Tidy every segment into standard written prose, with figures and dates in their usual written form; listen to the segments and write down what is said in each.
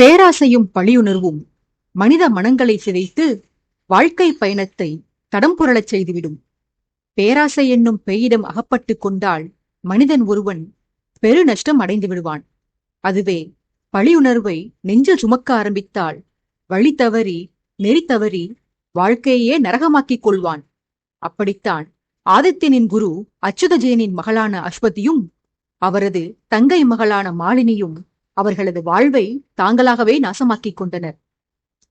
பேராசையும் பழியுணர்வும் மனித மனங்களை சிதைத்து வாழ்க்கை பயணத்தை தடம் புரளச் செய்துவிடும். பேராசை என்னும் பேயிடம் அகப்பட்டு கொண்டால் மனிதன் ஒருவன் பெரு நஷ்டம் அடைந்து விடுவான். அதுவே பழியுணர்வை நெஞ்சில் சுமக்க ஆரம்பித்தால் வழி தவறி நெறி தவறி வாழ்க்கையே நரகமாக்கிக் கொள்வான். அப்படித்தான் ஆதித்யனின் குரு அச்சுதஜெயனின் மகளான அஸ்வதியும் அவரது தங்கை மகளான மாலினியும் அவர்களது வாழ்வை தாங்களாகவே நாசமாக்கிக் கொண்டனர்.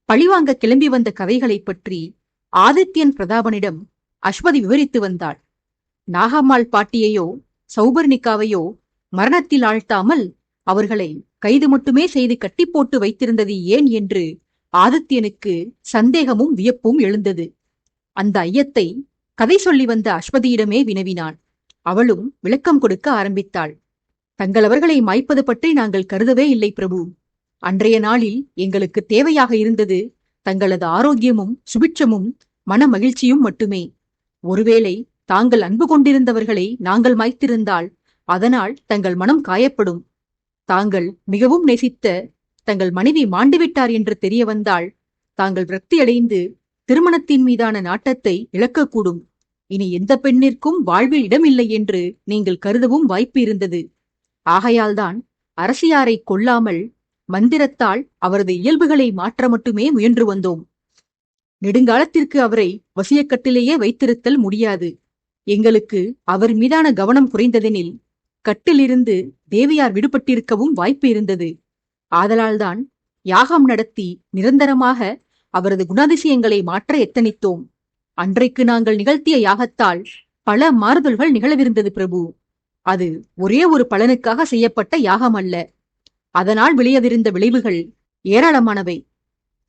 பழிவாங்க கிளம்பி வந்த கதைகளைப் பற்றி ஆதித்யன் பிரதாபனிடம் அஸ்வதி விவரித்து வந்தாள். நாகம்மாள் பாட்டியையோ சௌபர்ணிகாவையோ மரணத்தில் ஆழ்த்தாமல் அவர்களை கைது மட்டுமே செய்து கட்டி போட்டு வைத்திருந்தது ஏன் என்று ஆதித்யனுக்கு சந்தேகமும் வியப்பும் எழுந்தது. அந்த ஐயத்தை கதை சொல்லி வந்த அஸ்வதியிடமே வினவினான். அவளும் விளக்கம் கொடுக்க ஆரம்பித்தாள். தங்களவர்களை மாய்ப்பது பற்றி நாங்கள் கருதவே இல்லை பிரபு. அன்றைய நாளில் எங்களுக்கு தேவையாக இருந்தது தங்களது ஆரோக்கியமும் சுபிட்சமும் மன மகிழ்ச்சியும் மட்டுமே. ஒருவேளை தாங்கள் அன்பு கொண்டிருந்தவர்களை நாங்கள் மாய்த்திருந்தால் அதனால் தங்கள் மனம் காயப்படும். தாங்கள் மிகவும் நேசித்த தங்கள் மனைவி மாண்டுவிட்டார் என்று தெரிய வந்தால் தாங்கள் விரக்தியடைந்து திருமணத்தின் மீதான நாட்டத்தை இழக்கக்கூடும். இனி எந்த பெண்ணிற்கும் வாழ்வில் இடமில்லை என்று நீங்கள் கருதவும் வாய்ப்பு இருந்தது. ஆகையால்தான் அரசியாரை கொல்லாமல் மந்திரத்தால் அவரது இயல்புகளை மாற்ற மட்டுமே முயன்று வந்தோம். நெடுங்காலத்திற்கு அவரை வசியக்கட்டிலேயே வைத்திருத்தல் முடியாது. எங்களுக்கு அவர் மீதான கவனம் குறைந்ததெனில் கட்டிலிருந்து தேவியார் விடுபட்டிருக்கவும் வாய்ப்பு இருந்தது. ஆதலால்தான் யாகம் நடத்தி நிரந்தரமாக அவரது குணாதிசயங்களை மாற்ற எத்தனித்தோம். அன்றைக்கு நாங்கள் நிகழ்த்திய யாகத்தால் பல மாறுதல்கள் நிகழவிருந்தது பிரபு. அது ஒரே ஒரு பலனுக்காக செய்யப்பட்ட யாகம் அல்ல. அதனால் விளையவிருந்த விளைவுகள் ஏராளமானவை.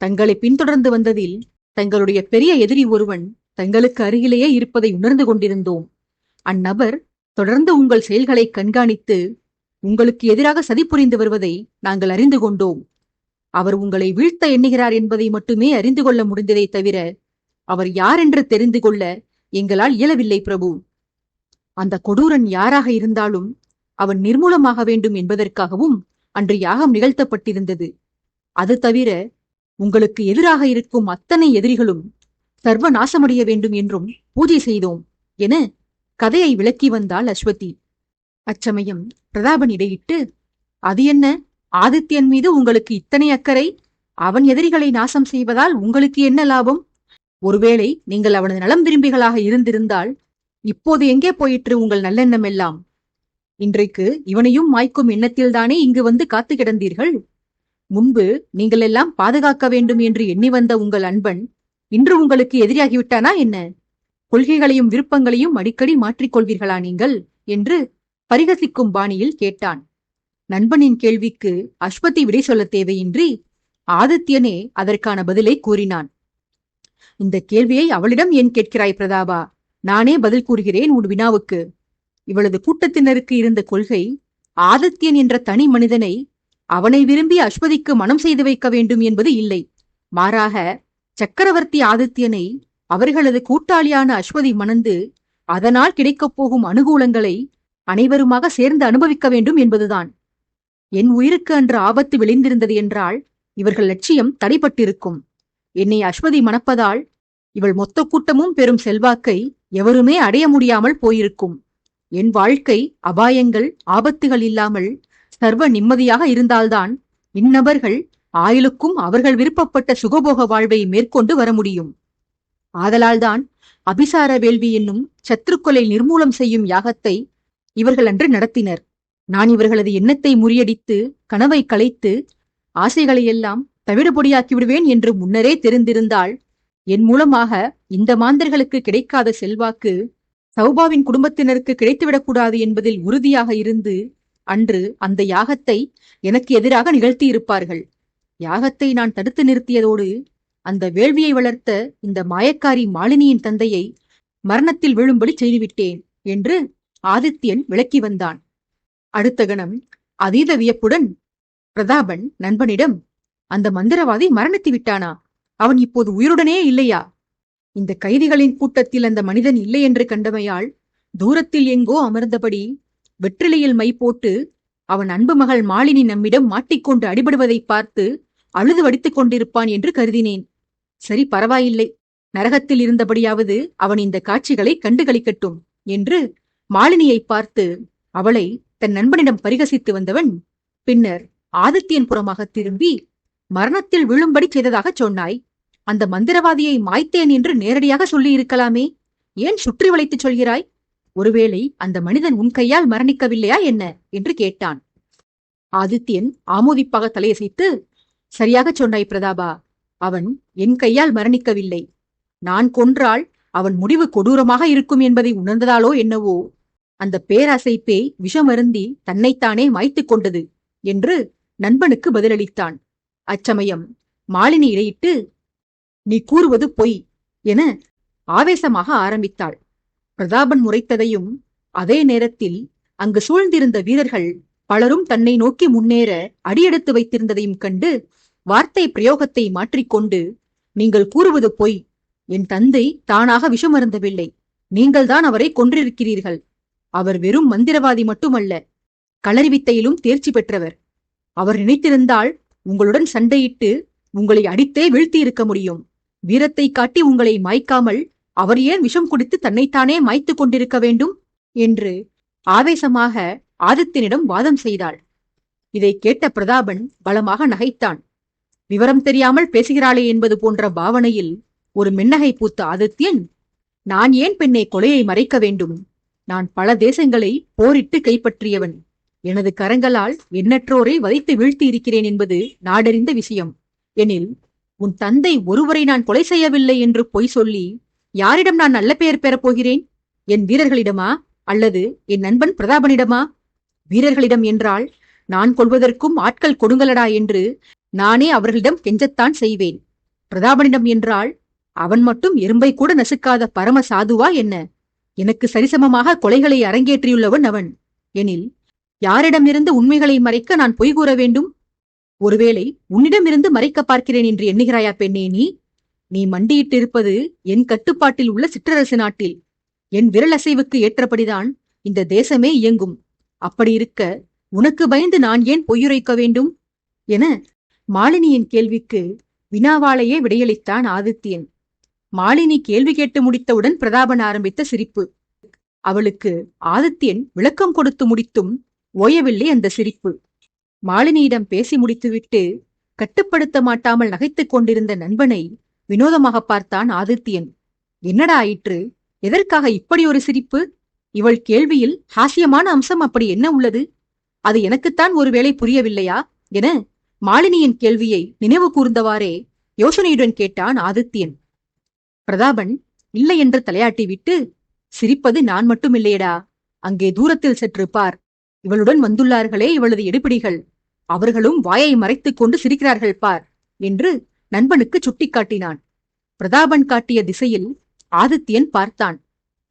தங்களை பின்தொடர்ந்து வந்ததில் தங்களுடைய பெரிய எதிரி ஒருவன் தங்களுக்கு அருகிலேயே இருப்பதை உணர்ந்து கொண்டிருந்தோம். அந்நபர் தொடர்ந்து உங்கள் செயல்களை கண்காணித்து உங்களுக்கு எதிராக சதி புரிந்து வருவதை நாங்கள் அறிந்து கொண்டோம். அவர் உங்களை வீழ்த்த எண்ணுகிறார் என்பதை மட்டுமே அறிந்து கொள்ள முடிந்ததை தவிர அவர் யார் என்று தெரிந்து கொள்ள எங்களால் இயலவில்லை பிரபு. அந்த கொடூரன் யாராக இருந்தாலும் அவன் நிர்மூலமாக வேண்டும் என்பதற்காகவும் அன்று யாகம் நிகழ்த்தப்பட்டிருந்தது. அது தவிர உங்களுக்கு எதிராக இருக்கும் அத்தனை எதிரிகளும் சர்வ நாசமடைய வேண்டும் என்றும் பூஜை செய்தோம் என கதையை விளக்கி வந்தாள் அஸ்வதி. அச்சமயம் பிரதாபன் இடையிட்டு, அது என்ன, ஆதித்யன் மீது உங்களுக்கு இத்தனை அக்கறை? அவன் எதிரிகளை நாசம் செய்வதால் உங்களுக்கு என்ன லாபம்? ஒருவேளை நீங்கள் அவனது நலம் விரும்பிகளாக இருந்திருந்தால் இப்போது எங்கே போயிற்று உங்கள் நல்லெண்ணம் எல்லாம்? இன்றைக்கு இவனையும் மாய்க்கும் எண்ணத்தில்தானே இங்கு வந்து காத்து கிடந்தீர்கள். முன்பு நீங்கள் எல்லாம் பாதுகாக்க வேண்டும் என்று எண்ணி வந்த உங்கள் அன்பன் இன்று உங்களுக்கு எதிரியாகிவிட்டானா என்ன? கொள்கைகளையும் விருப்பங்களையும் அடிக்கடி மாற்றிக்கொள்வீர்களா நீங்கள் என்று பரிகசிக்கும் பாணியில் கேட்டான். நண்பனின் கேள்விக்கு அஸ்வதி விடை சொல்ல தேவையின்றி ஆதித்யனே அதற்கான பதிலை கூறினான். இந்த கேள்வியை அவளிடம் ஏன் கேட்கிறாய் பிரதாபா? நானே பதில் கூறுகிறேன் உன் வினாவுக்கு. இவளது கூட்டத்தினருக்கு இருந்த கொள்கை ஆதித்யன் என்ற தனி மனிதனை அவனை விரும்பி அஸ்வதிக்கு மனம் செய்து வைக்க வேண்டும் என்பது இல்லை. மாறாக சக்கரவர்த்தி ஆதித்யனை அவர்களது கூட்டாளியான அஸ்வதி மணந்து அதனால் கிடைக்கப் போகும் அனுகூலங்களை அனைவருமாக சேர்ந்து அனுபவிக்க வேண்டும் என்பதுதான். என் உயிருக்கு அன்று ஆபத்து விளைந்திருந்தது என்றால் இவர்கள் லட்சியம் தடைப்பட்டிருக்கும். என்னை அஸ்வதி மணப்பதால் இவள் மொத்த கூட்டமும் பெரும் செல்வாக்கை எவருமே அடைய முடியாமல் போயிருக்கும். என் வாழ்க்கை அபாயங்கள் ஆபத்துகள் இல்லாமல் சர்வ நிம்மதியாக இருந்தால்தான் இந்நபர்கள் ஆயுளுக்கும் அவர்கள் விருப்பப்பட்ட சுகபோக வாழ்வை மேற்கொண்டு வர முடியும். ஆதலால்தான் அபிசார வேள்வி என்னும் சத்துருக்களை நிர்மூலம் செய்யும் யாகத்தை இவர்கள் அன்று நடத்தினர். நான் இவர்களது எண்ணத்தை முறியடித்து கனவை கலைத்து ஆசைகளையெல்லாம் தவிடுபொடியாக்கி விடுவேன் என்று முன்னரே தெரிந்திருந்தால் என் மூலமாக இந்த மாந்தர்களுக்கு கிடைக்காத செல்வாக்கு சௌபாவின் குடும்பத்தினருக்கு கிடைத்துவிடக்கூடாது என்பதில் உறுதியாக இருந்து அன்று அந்த யாகத்தை எனக்கு எதிராக நிகழ்த்தி இருப்பார்கள். யாகத்தை நான் தடுத்து நிறுத்தியதோடு அந்த வேள்வியை வளர்த்த இந்த மாயக்காரி மாலினியின் தந்தையை மரணத்தில் விழும்படி செய்துவிட்டேன் என்று ஆதித்யன் விளக்கி வந்தான். அடுத்த கணம் அதீத வியப்புடன் பிரதாபன் நண்பனிடம், அந்த மந்திரவாதி மரணித்து விட்டானா? அவன் இப்போது உயிருடனே இல்லையா? இந்த கைதிகளின் கூட்டத்தில் அந்த மனிதன் இல்லை என்று கண்டமையால் தூரத்தில் எங்கோ அமர்ந்தபடி வெற்றிலையில் மை போட்டு அவன் அன்பு மகள் மாலினி நம்மிடம் மாட்டிக்கொண்டு அடிபடுவதை பார்த்து அழுது வடித்துக் கொண்டிருப்பான் என்று கருதினேன். சரி, பரவாயில்லை, நரகத்தில் இருந்தபடியாவது அவன் இந்த காட்சிகளை கண்டுகளிக்கட்டும் என்று மாலினியை பார்த்து அவளை தன் நண்பனிடம் பரிகசித்து வந்தவன் பின்னர் ஆதித்யன் புறமாக திரும்பி, மரணத்தில் விழும்படி செய்ததாக சொன்னாய், அந்த மந்திரவாதியை மாய்த்தேன் என்று நேரடியாக சொல்லி இருக்கலாமே, ஏன் சுற்றி வளைத்துச் சொல்கிறாய்? ஒருவேளை அந்த மனிதன் உன் கையால் மரணிக்கவில்லையா என்ன என்று கேட்டான். ஆதித்யன் ஆமோதிப்பாக தலையசைத்து, சரியாக சொன்னாய் பிரதாபா, அவன் என் கையால் மரணிக்கவில்லை. நான் கொன்றால் அவன் முடிவு கொடூரமாக இருக்கும் என்பதை உணர்ந்ததாலோ என்னவோ அந்த பேராசை பேய் விஷமருந்தி தன்னைத்தானே மாய்த்து கொண்டது என்று நண்பனுக்கு பதிலளித்தான். அச்சமயம் மாலினி இடையிட்டு, நீ கூறுவது பொய் என ஆவேசமாக ஆரம்பித்தாள். பிரதாபன் முறைத்ததையும் அதே நேரத்தில் அங்கு சூழ்ந்திருந்த வீரர்கள் பலரும் தன்னை நோக்கி முன்னேற அடியெடுத்து வைத்திருந்ததையும் கண்டு வார்த்தை பிரயோகத்தை மாற்றிக்கொண்டு, நீங்கள் கூறுவது பொய். என் தந்தை தானாக விஷமருந்தவில்லை, நீங்கள்தான் அவரை கொன்றிருக்கிறீர்கள். அவர் வெறும் மந்திரவாதி மட்டுமல்ல, களறிவித்தையிலும் தேர்ச்சி பெற்றவர். அவர் நினைத்திருந்தால் உங்களுடன் சண்டையிட்டு உங்களை அடித்தே வீழ்த்தி இருக்க முடியும். வீரத்தை காட்டி உங்களை மாய்க்காமல் அவர் ஏன் விஷம் குடித்து தன்னைத்தானே மாய்த்து கொண்டிருக்க வேண்டும் என்று ஆவேசமாக ஆதித்யனிடம் வாதம் செய்தாள். இதை கேட்ட பிரதாபன் பலமாக நகைத்தான். விவரம் தெரியாமல் பேசுகிறாளே என்பது போன்ற பாவனையில் ஒரு மென்னகை பூத்த ஆதித்யன், நான் ஏன் பெண்ணை கொலையை மறைக்க வேண்டும்? நான் பல தேசங்களை போரிட்டு கைப்பற்றியவன். எனது கரங்களால் எண்ணற்றோரை வதைத்து வீழ்த்தி இருக்கிறேன் என்பது நாடறிந்த விஷயம். எனில் உன் தந்தை ஒருவரை நான் கொலை செய்யவில்லை என்று பொய் சொல்லி யாரிடம் நான் நல்ல பெயர் பெறப் போகிறேன்? என் வீரர்களிடமா அல்லது என் நண்பன் பிரதாபனிடமா? வீரர்களிடம் என்றால் நான் கொள்வதற்கும் ஆட்கள் கொடுங்களடா என்று நானே அவர்களிடம் கெஞ்சத்தான் செய்வேன். பிரதாபனிடம் என்றால் அவன் மட்டும் எறும்பை கூட நசுக்காத பரம சாதுவா என்ன? எனக்கு சரிசமமாக கொலைகளை அரங்கேற்றியுள்ளவன் அவன். எனில் யாரிடமிருந்து உண்மைகளை மறைக்க நான் பொய் கூற வேண்டும்? ஒருவேளை உன்னிடமிருந்து மறைக்க பார்க்கிறேன் என்று எண்ணுகிறாயா பெண்ணே நீ? நீ மண்டியிட்டிருப்பது என் கட்டுப்பாட்டில் உள்ள சிற்றரசு நாட்டில். என் விரலசைவுக்கு ஏற்றபடிதான் இந்த தேசமே இயங்கும். அப்படி இருக்க உனக்கு பயந்து நான் ஏன் பொய்யுரைக்க வேண்டும் என மாலினியின் கேள்விக்கு வினாவாலேயே விடையளித்தான் ஆதித்யன். மாலினி கேள்வி கேட்டு முடித்தவுடன் பிரதாபன் ஆரம்பித்த சிரிப்பு. அவளுக்கு ஆதித்யன் விளக்கம் கொடுத்து முடித்தும் ஓயவில்லை அந்த சிரிப்பு. மாலினியிடம் பேசி முடித்துவிட்டு கட்டுப்படுத்த மாட்டாமல் நகைத்துக் கொண்டிருந்த நண்பனை வினோதமாக பார்த்தான் ஆதித்யன். என்னடா ஆயிற்று? எதற்காக இப்படி ஒரு சிரிப்பு? இவள் கேள்வியில் ஹாஸ்யமான அம்சம் அப்படி என்ன உள்ளது? அது எனக்குத்தான் ஒருவேளை புரியவில்லையா என மாலினியின் கேள்வியை நினைவு கூர்ந்தவாறே யோசனையுடன் கேட்டான் ஆதித்யன். பிரதாபன் இல்லை என்று தலையாட்டி விட்டு, சிரிப்பது நான் மட்டுமில்லையடா, அங்கே தூரத்தில் சற்று பார், இவளுடன் வந்துள்ளார்களே இவளது எடுபிடிகள், அவர்களும் வாயை மறைத்துக் கொண்டு சிரிக்கிறார்கள் பார் என்று நண்பனுக்கு சுட்டிக்காட்டினான். பிரதாபன் காட்டிய திசையில் ஆதித்யன் பார்த்தான்.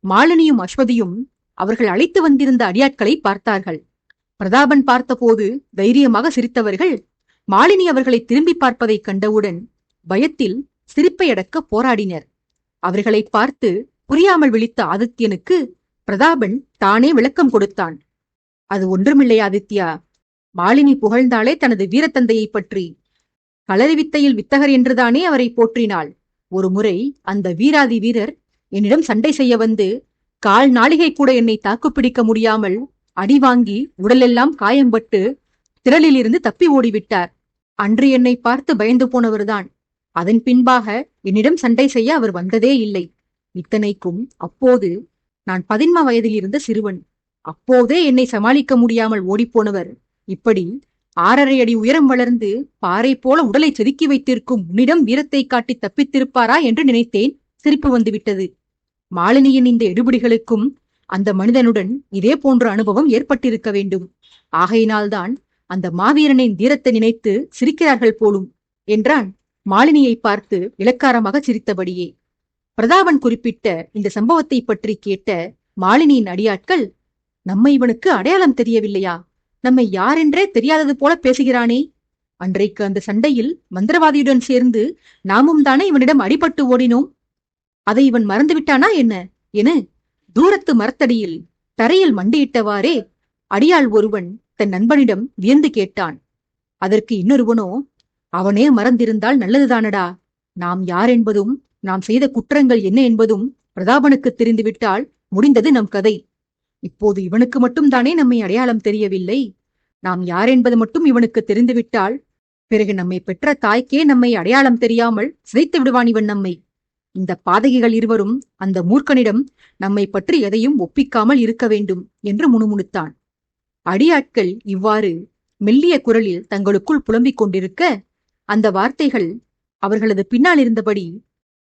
மாலினியும் அஸ்வதியும் அவர்கள் அழைத்து வந்திருந்த அடியாட்களை பார்த்தார்கள். பிரதாபன் பார்த்தபோது தைரியமாக சிரித்தவர்கள் மாலினி அவர்களை திரும்பி பார்ப்பதை கண்டவுடன் பயத்தில் சிரிப்பை அடக்க போராடினர். அவர்களை பார்த்து புரியாமல் விழித்த ஆதித்யனுக்கு பிரதாபன் தானே விளக்கம் கொடுத்தான். அது ஒன்றுமில்லை ஆதித்யா, மாலினி புகழ்ந்தாலே தனது வீரத்தந்தையை பற்றி. களறிவித்தையில் வித்தகர் என்றுதானே அவரை போற்றினாள். ஒரு முறை அந்த வீராதி வீரர் என்னிடம் சண்டை செய்ய வந்து கால் நாளிகை கூட என்னை தாக்குப்பிடிக்க முடியாமல் அடி வாங்கி உடலெல்லாம் காயம்பட்டு திரளிலிருந்து தப்பி ஓடிவிட்டார். அன்று என்னை பார்த்து பயந்து போனவர்தான். அதன் பின்பாக என்னிடம் சண்டை செய்ய அவர் வந்ததே இல்லை. இத்தனைக்கும் அப்போது நான் 13 வயதில் இருந்த சிறுவன். அப்போதே என்னை சமாளிக்க முடியாமல் ஓடிப்போனவர் இப்படி 6.5 அடி உயரம் வளர்ந்து பாறை போல உடலை செதுக்கி வைத்திருக்கும் உன்னிடம் வீரத்தை காட்டி தப்பித்திருப்பாரா என்று நினைத்தேன். சிரிப்பு வந்துவிட்டது. மாலினியின் இந்த எடுபிடிகளுக்கும் அந்த மனிதனுடன் இதே போன்ற அனுபவம் ஏற்பட்டிருக்க வேண்டும். ஆகையினால்தான் அந்த மாவீரனின் தீரத்தை நினைத்து சிரிக்கிறார்கள் போலும் என்றான் மாலினியை பார்த்து இளக்காரமாக சிரித்தபடியே. பிரதாபன் குறிப்பிட்ட இந்த சம்பவத்தை பற்றி கேட்ட மாலினியின் அடியாட்கள், நம்மை இவனுக்கு அடையாளம் தெரியவில்லையா? நம்மை யாரென்றே தெரியாதது போல பேசுகிறானே. அன்றைக்கு அந்த சண்டையில் மந்திரவாதியுடன் சேர்ந்து நாமும் தானே இவனிடம் அடிபட்டு ஓடினோம். அதை இவன் மறந்துவிட்டானா என்ன என தூரத்து மரத்தடியில் தரையில் மண்டியிட்டவாறே அடியாள் ஒருவன் தன் நண்பனிடம் வியந்து கேட்டான். அதற்கு இன்னொருவனோ, அவனே மறந்திருந்தால் நல்லதுதானடா. நாம் யார் என்பதும் நாம் செய்த குற்றங்கள் என்ன என்பதும் பிரதாபனுக்கு தெரிந்துவிட்டால் முடிந்தது நம் கதை. இப்போது இவனுக்கு மட்டும் தானே நம்மை அடையாளம் தெரியவில்லை. நாம் யார் என்பது மட்டும் இவனுக்கு தெரிந்துவிட்டால் பிறகு நம்மை பெற்ற தாய்க்கே நம்மை அடையாளம் தெரியாமல் சிதைத்து விடுவான் இவன் நம்மை. இந்த பாதகிகள் இருவரும் அந்த மூர்க்கனிடம் நம்மை பற்றி எதையும் ஒப்பிக்காமல் இருக்க வேண்டும் என்று முணுமுணுத்தான். அடியாட்கள் இவ்வாறு மெல்லிய குரலில் தங்களுக்குள் புலம்பிக் கொண்டிருக்க, அந்த வார்த்தைகள் அவர்களது பின்னால் இருந்தபடி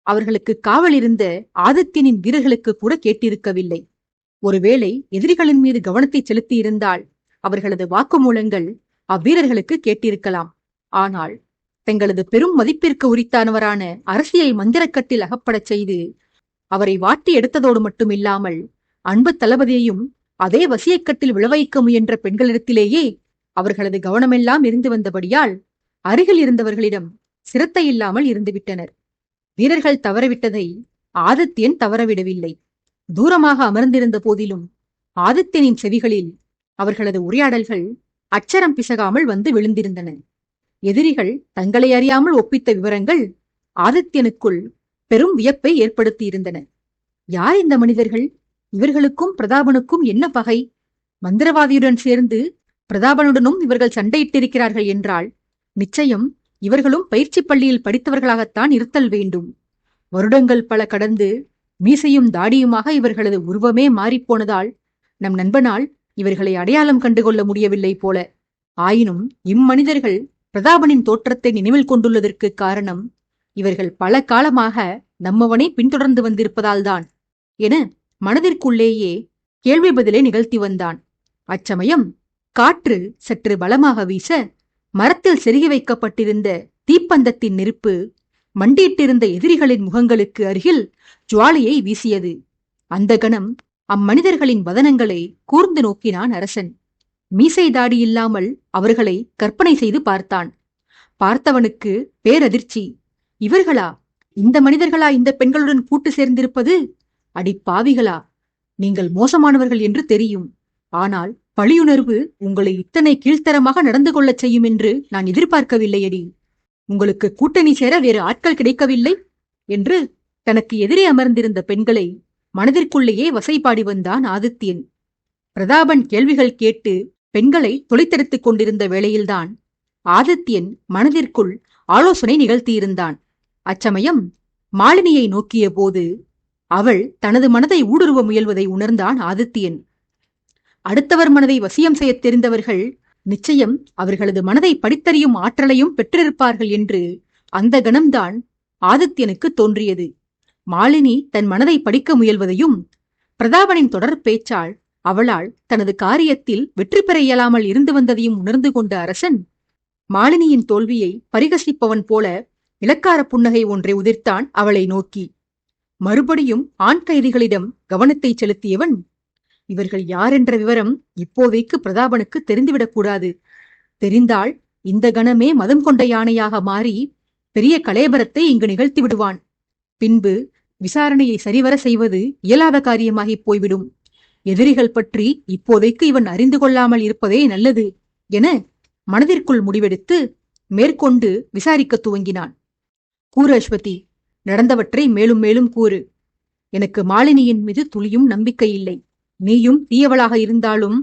அவர்களுக்கு காவல் இருந்த ஆதித்யனின் வீரர்களுக்கு கூட கேட்டிருக்கவில்லை. ஒருவேளை எதிரிகளின் மீது கவனத்தை செலுத்தியிருந்தால் அவர்களது வாக்குமூலங்கள் அவ்வீரர்களுக்கு கேட்டிருக்கலாம். ஆனால் தங்களது பெரும் மதிப்பிற்கு உரித்தானவரான அரசியை மந்திரக்கட்டில் அகப்படச் செய்து அவரை வாட்டி எடுத்ததோடு மட்டுமில்லாமல் அன்பு தளபதியையும் அதே வசியக்கட்டில் விழவைக்க முயன்ற பெண்களிடத்திலேயே அவர்களது கவனமெல்லாம் இருந்து வந்தபடியால் அருகில் இருந்தவர்களிடம் சிரத்தை இல்லாமல் இருந்துவிட்டனர். வீரர்கள் தவறவிட்டதை ஆதித்யன் தவறவிடவில்லை. தூரமாக அமர்ந்திருந்த போதிலும் ஆதித்யனின் செவிகளில் அவர்களது உரையாடல்கள் அச்சரம் பிசகாமல் வந்து விழுந்திருந்தன. எதிரிகள் தங்களை அறியாமல் ஒப்பித்த விவரங்கள் ஆதித்யனுக்குள் பெரும் வியப்பை ஏற்படுத்தியிருந்தன. யார் இந்த மனிதர்கள்? இவர்களுக்கும் பிரதாபனுக்கும் என்ன பகை? மந்திரவாதியுடன் சேர்ந்து பிரதாபனுடனும் இவர்கள் சண்டையிட்டிருக்கிறார்கள் என்றால் நிச்சயம் இவர்களும் பயிற்சி பள்ளியில் படித்தவர்களாகத்தான் இருத்தல் வேண்டும். வருடங்கள் பல கடந்து மீசையும் தாடியுமாக இவர்களது உருவமே மாறிப்போனதால் நம் நண்பனால் இவர்களை அடையாளம் கண்டுகொள்ள முடியவில்லை போல. ஆயினும் இம்மனிதர்கள் பிரதாபனின் தோற்றத்தை நினைவில் கொண்டுள்ளதற்கு காரணம் இவர்கள் பல காலமாக நம்மவனை பின்தொடர்ந்து வந்திருப்பதால்தான் என மனதிற்குள்ளேயே கேள்வி பதிலை நிகழ்த்தி வந்தான். அச்சமயம் காற்று சற்று பலமாக வீச மரத்தில் செருகி வைக்கப்பட்டிருந்த தீப்பந்தத்தின் நெருப்பு மண்டியிட்டிருந்த எதிரிகளின் முகங்களுக்கு அருகில் ஜுவாலையை வீசியது. அந்த கணம் அம்மனிதர்களின் வதனங்களை கூர்ந்து நோக்கினான் அரசன். மீசை தாடி இல்லாமல் அவர்களை கற்பனை செய்து பார்த்தான். பார்த்தவனுக்கு பேரதிர்ச்சி. இவர்களா? இந்த மனிதர்களா இந்த பெண்களுடன் கூட்டு சேர்ந்திருப்பது? அடி பாவிகளா, நீங்கள் மோசமானவர்கள் என்று தெரியும். ஆனால் பழியுணர்வு உங்களை இத்தனை கீழ்த்தரமாக நடந்து கொள்ளச் செய்யும் என்று நான் எதிர்பார்க்கவில்லையடி. உங்களுக்கு கூட்டணி சேர வேறு ஆட்கள் கிடைக்கவில்லை என்று தனக்கு எதிரே அமர்ந்திருந்த பெண்களை மனதிற்குள்ளேயே வசைபாடி வந்தான் ஆதித்யன். பிரதாபன் கேள்விகள் கேட்டு பெண்களை தொலைத்தெடுத்துக் கொண்டிருந்த வேளையில்தான் ஆதித்யன் மனதிற்குள் ஆலோசனை நிகழ்த்தியிருந்தான். அச்சமயம் மாலினியை நோக்கிய போது அவள் தனது மனதை ஊடுருவ முயல்வதை உணர்ந்தான் ஆதித்யன். அடுத்தவர் மனதை வசியம் செய்ய தெரிந்தவர்கள் நிச்சயம் அவர்களது மனதை படித்தறியும் ஆற்றலையும் பெற்றிருப்பார்கள் என்று அந்த கணம்தான் ஆதித்யனுக்கு தோன்றியது. மாலினி தன் மனதை படிக்க முயல்வதையும் பிரதாபனின் தொடர் பேச்சால் அவளால் தனது காரியத்தில் வெற்றி பெற இயலாமல் இருந்து வந்ததையும் உணர்ந்து கொண்ட அரசன் மாலினியின் தோல்வியை பரிகசிப்பவன் போல இலக்கார புன்னகை ஒன்றை உதிர்த்தான் அவளை நோக்கி. மறுபடியும் ஆண் கைதிகளிடம் கவனத்தை செலுத்தியவன், இவர்கள் யார் என்ற விவரம் இப்போதைக்கு பிரதாபனுக்கு தெரிந்துவிடக்கூடாது. தெரிந்தால் இந்த கணமே மதம் கொண்ட யானையாக மாறி பெரிய கலேபரத்தை இங்கு நிகழ்த்தி விடுவான். பின்பு விசாரணையை சரிவர செய்வது இயலாத காரியமாகி போய்விடும். எதிரிகள் பற்றி இப்போதைக்கு இவன் அறிந்து கொள்ளாமல் இருப்பதே நல்லது என மனதிற்குள் முடிவெடுத்து மேற்கொண்டு விசாரிக்க துவங்கினான். கூறு அஸ்வதி, நடந்தவற்றை மேலும் மேலும் கூறு. எனக்கு மாலினியின் மீது துளியும் நம்பிக்கை இல்லை. நீயும் தீயவளாக இருந்தாலும்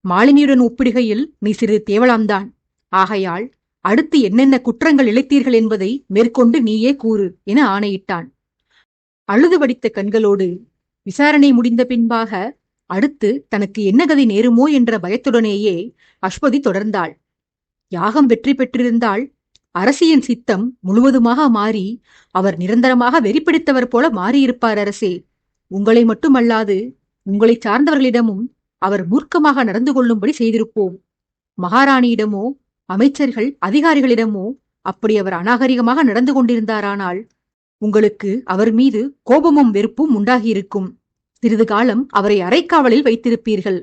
மாலினியுடன் ஒப்பிடுகையில் நீ சிறிது தேவலாம்தான். ஆகையால் அடுத்து என்னென்ன குற்றங்கள் இழைத்தீர்கள் என்பதை மேற்கொண்டு நீயே கூறு என ஆணையிட்டான். அழுது வடித்த கண்களோடு விசாரணை முடிந்த பின்பாக அடுத்து தனக்கு என்ன கதி நேருமோ என்ற பயத்துடனேயே அஸ்வதி தொடர்ந்தாள். யாகம் வெற்றி பெற்றிருந்தால் அரசியின் சித்தம் முழுவதுமாக மாறி அவர் நிரந்தரமாக வெறிப்பிடித்தவர் போல மாறியிருப்பார் அரசே. உங்களை மட்டுமல்லாது உங்களை சார்ந்தவர்களிடமும் அவர் மூர்க்கமாக நடந்து கொள்ளும்படி செய்திருப்போம். மகாராணியிடமோ அமைச்சர்கள் அதிகாரிகளிடமோ அப்படி அவர் அநாகரிகமாக நடந்து கொண்டிருந்தாரானால் உங்களுக்கு அவர் மீது கோபமும் வெறுப்பும் உண்டாகியிருக்கும். சிறிது காலம் அவரை அறைக்காவலில் வைத்திருப்பீர்கள்.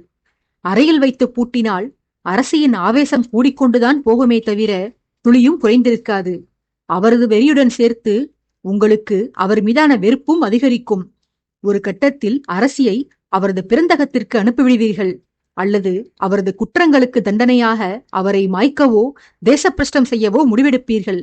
அறையில் வைத்து பூட்டினால் அரசியின் ஆவேசம் கூடிக்கொண்டுதான் போகுமே தவிர துளியும் குறைந்திருக்காது. அவரது வெறியுடன் சேர்த்து உங்களுக்கு அவர் மீதான வெறுப்பும் அதிகரிக்கும். ஒரு கட்டத்தில் அரசியை அவரது பிறந்தகத்திற்கு அனுப்பிவிடுவீர்கள். அல்லது அவரது குற்றங்களுக்கு தண்டனையாக அவரை மாய்க்கவோ தேசப்பிரஷ்டம் செய்யவோ முடிவெடுப்பீர்கள்.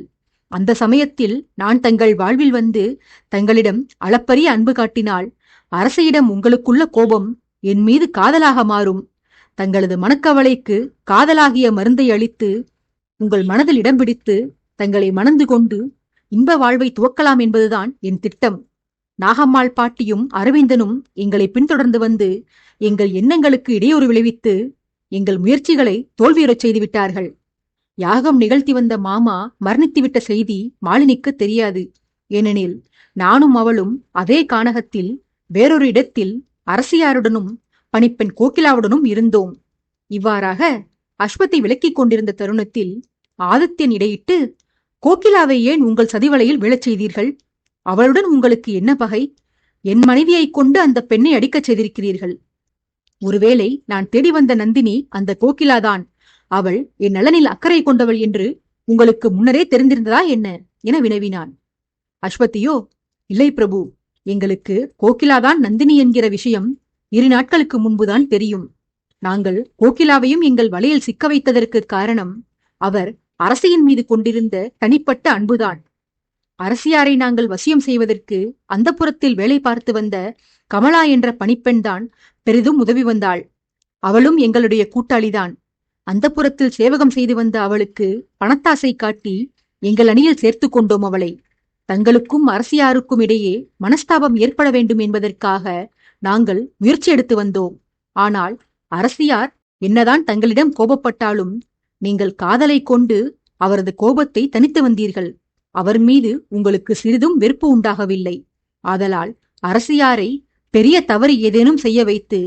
அந்த சமயத்தில் நான் தங்கள் வாழ்வில் வந்து தங்களிடம் அளப்பரிய அன்பு காட்டினால் அரசியிடம் உங்களுக்குள்ள கோபம் என் மீது காதலாக மாறும். தங்களது மனக்கவலைக்கு காதலாகிய மருந்தை அளித்து உங்கள் மனதில் இடம் பிடித்து தங்களை மணந்து கொண்டு இன்ப வாழ்வை துவக்கலாம் என்பதுதான் என் திட்டம். நாகம்மாள் பாட்டியும் அரவிந்தனும் எங்களை பின்தொடர்ந்து வந்து எங்கள் எண்ணங்களுக்கு இடையூறு விளைவித்து எங்கள் முயற்சிகளை தோல்வியுறச் செய்து விட்டார்கள். யாகம் நிகழ்த்தி வந்த மாமா மரணித்துவிட்ட செய்தி மாலினிக்கு தெரியாது. ஏனெனில் நானும் அவளும் அதே கானகத்தில் வேறொரு இடத்தில் அரசியாருடனும் பணிப்பெண் கோகிலாவுடனும் இருந்தோம். இவ்வாறாக அஸ்வத்தை விலக்கிக் கொண்டிருந்த தருணத்தில் ஆதித்யன் இடையிட்டு, கோகிலாவை ஏன் உங்கள் சதிவலையில் விழச் செய்தீர்கள்? அவளுடன் உங்களுக்கு என்ன பகை? என் மனைவியைக் கொண்டு அந்த பெண்ணை அடிக்கச் செய்திருக்கிறீர்கள். ஒருவேளை நான் தேடி வந்த நந்தினி அந்த கோகிலாதான், அவள் என் நலனில் அக்கறை கொண்டவள் என்று உங்களுக்கு முன்னரே தெரிந்திருந்ததா என்ன என வினவினான். அஸ்வதியோ, இல்லை பிரபு, எங்களுக்கு கோகிலாதான் நந்தினி என்கிற விஷயம் 2 நாட்களுக்கு முன்புதான் தெரியும். நாங்கள் கோகிலாவையும் எங்கள் வலையில் சிக்க வைத்ததற்கு காரணம் அவர் அரசியின் மீது கொண்டிருந்த தனிப்பட்ட அன்புதான். அரசியாரை நாங்கள் வசியம் செய்வதற்கு அந்த புறத்தில் வேலை பார்த்து வந்த கமலா என்ற பணிப்பெண்தான் பெரிதும் உதவி வந்தாள். அவளும் எங்களுடைய கூட்டாளிதான். அந்த புறத்தில் சேவகம் செய்து வந்த அவளுக்கு பணத்தாசை காட்டி எங்கள் அணியில் சேர்த்து கொண்டோம் அவளை. தங்களுக்கும் அரசியாருக்கும் இடையே மனஸ்தாபம் ஏற்பட வேண்டும் என்பதற்காக நாங்கள் முயற்சி எடுத்து வந்தோம். ஆனால் அரசியார் என்னதான் தங்களிடம் கோபப்பட்டாலும் நீங்கள் காதலை கொண்டு அவரது கோபத்தை தனித்து வந்தீர்கள். அவர் மீது உங்களுக்கு சிறிதும் வெறுப்பு உண்டாகவில்லை. ஆதலால் அரசியாரை பெரிய தவறு ஏதேனும் செய்ய வைத்து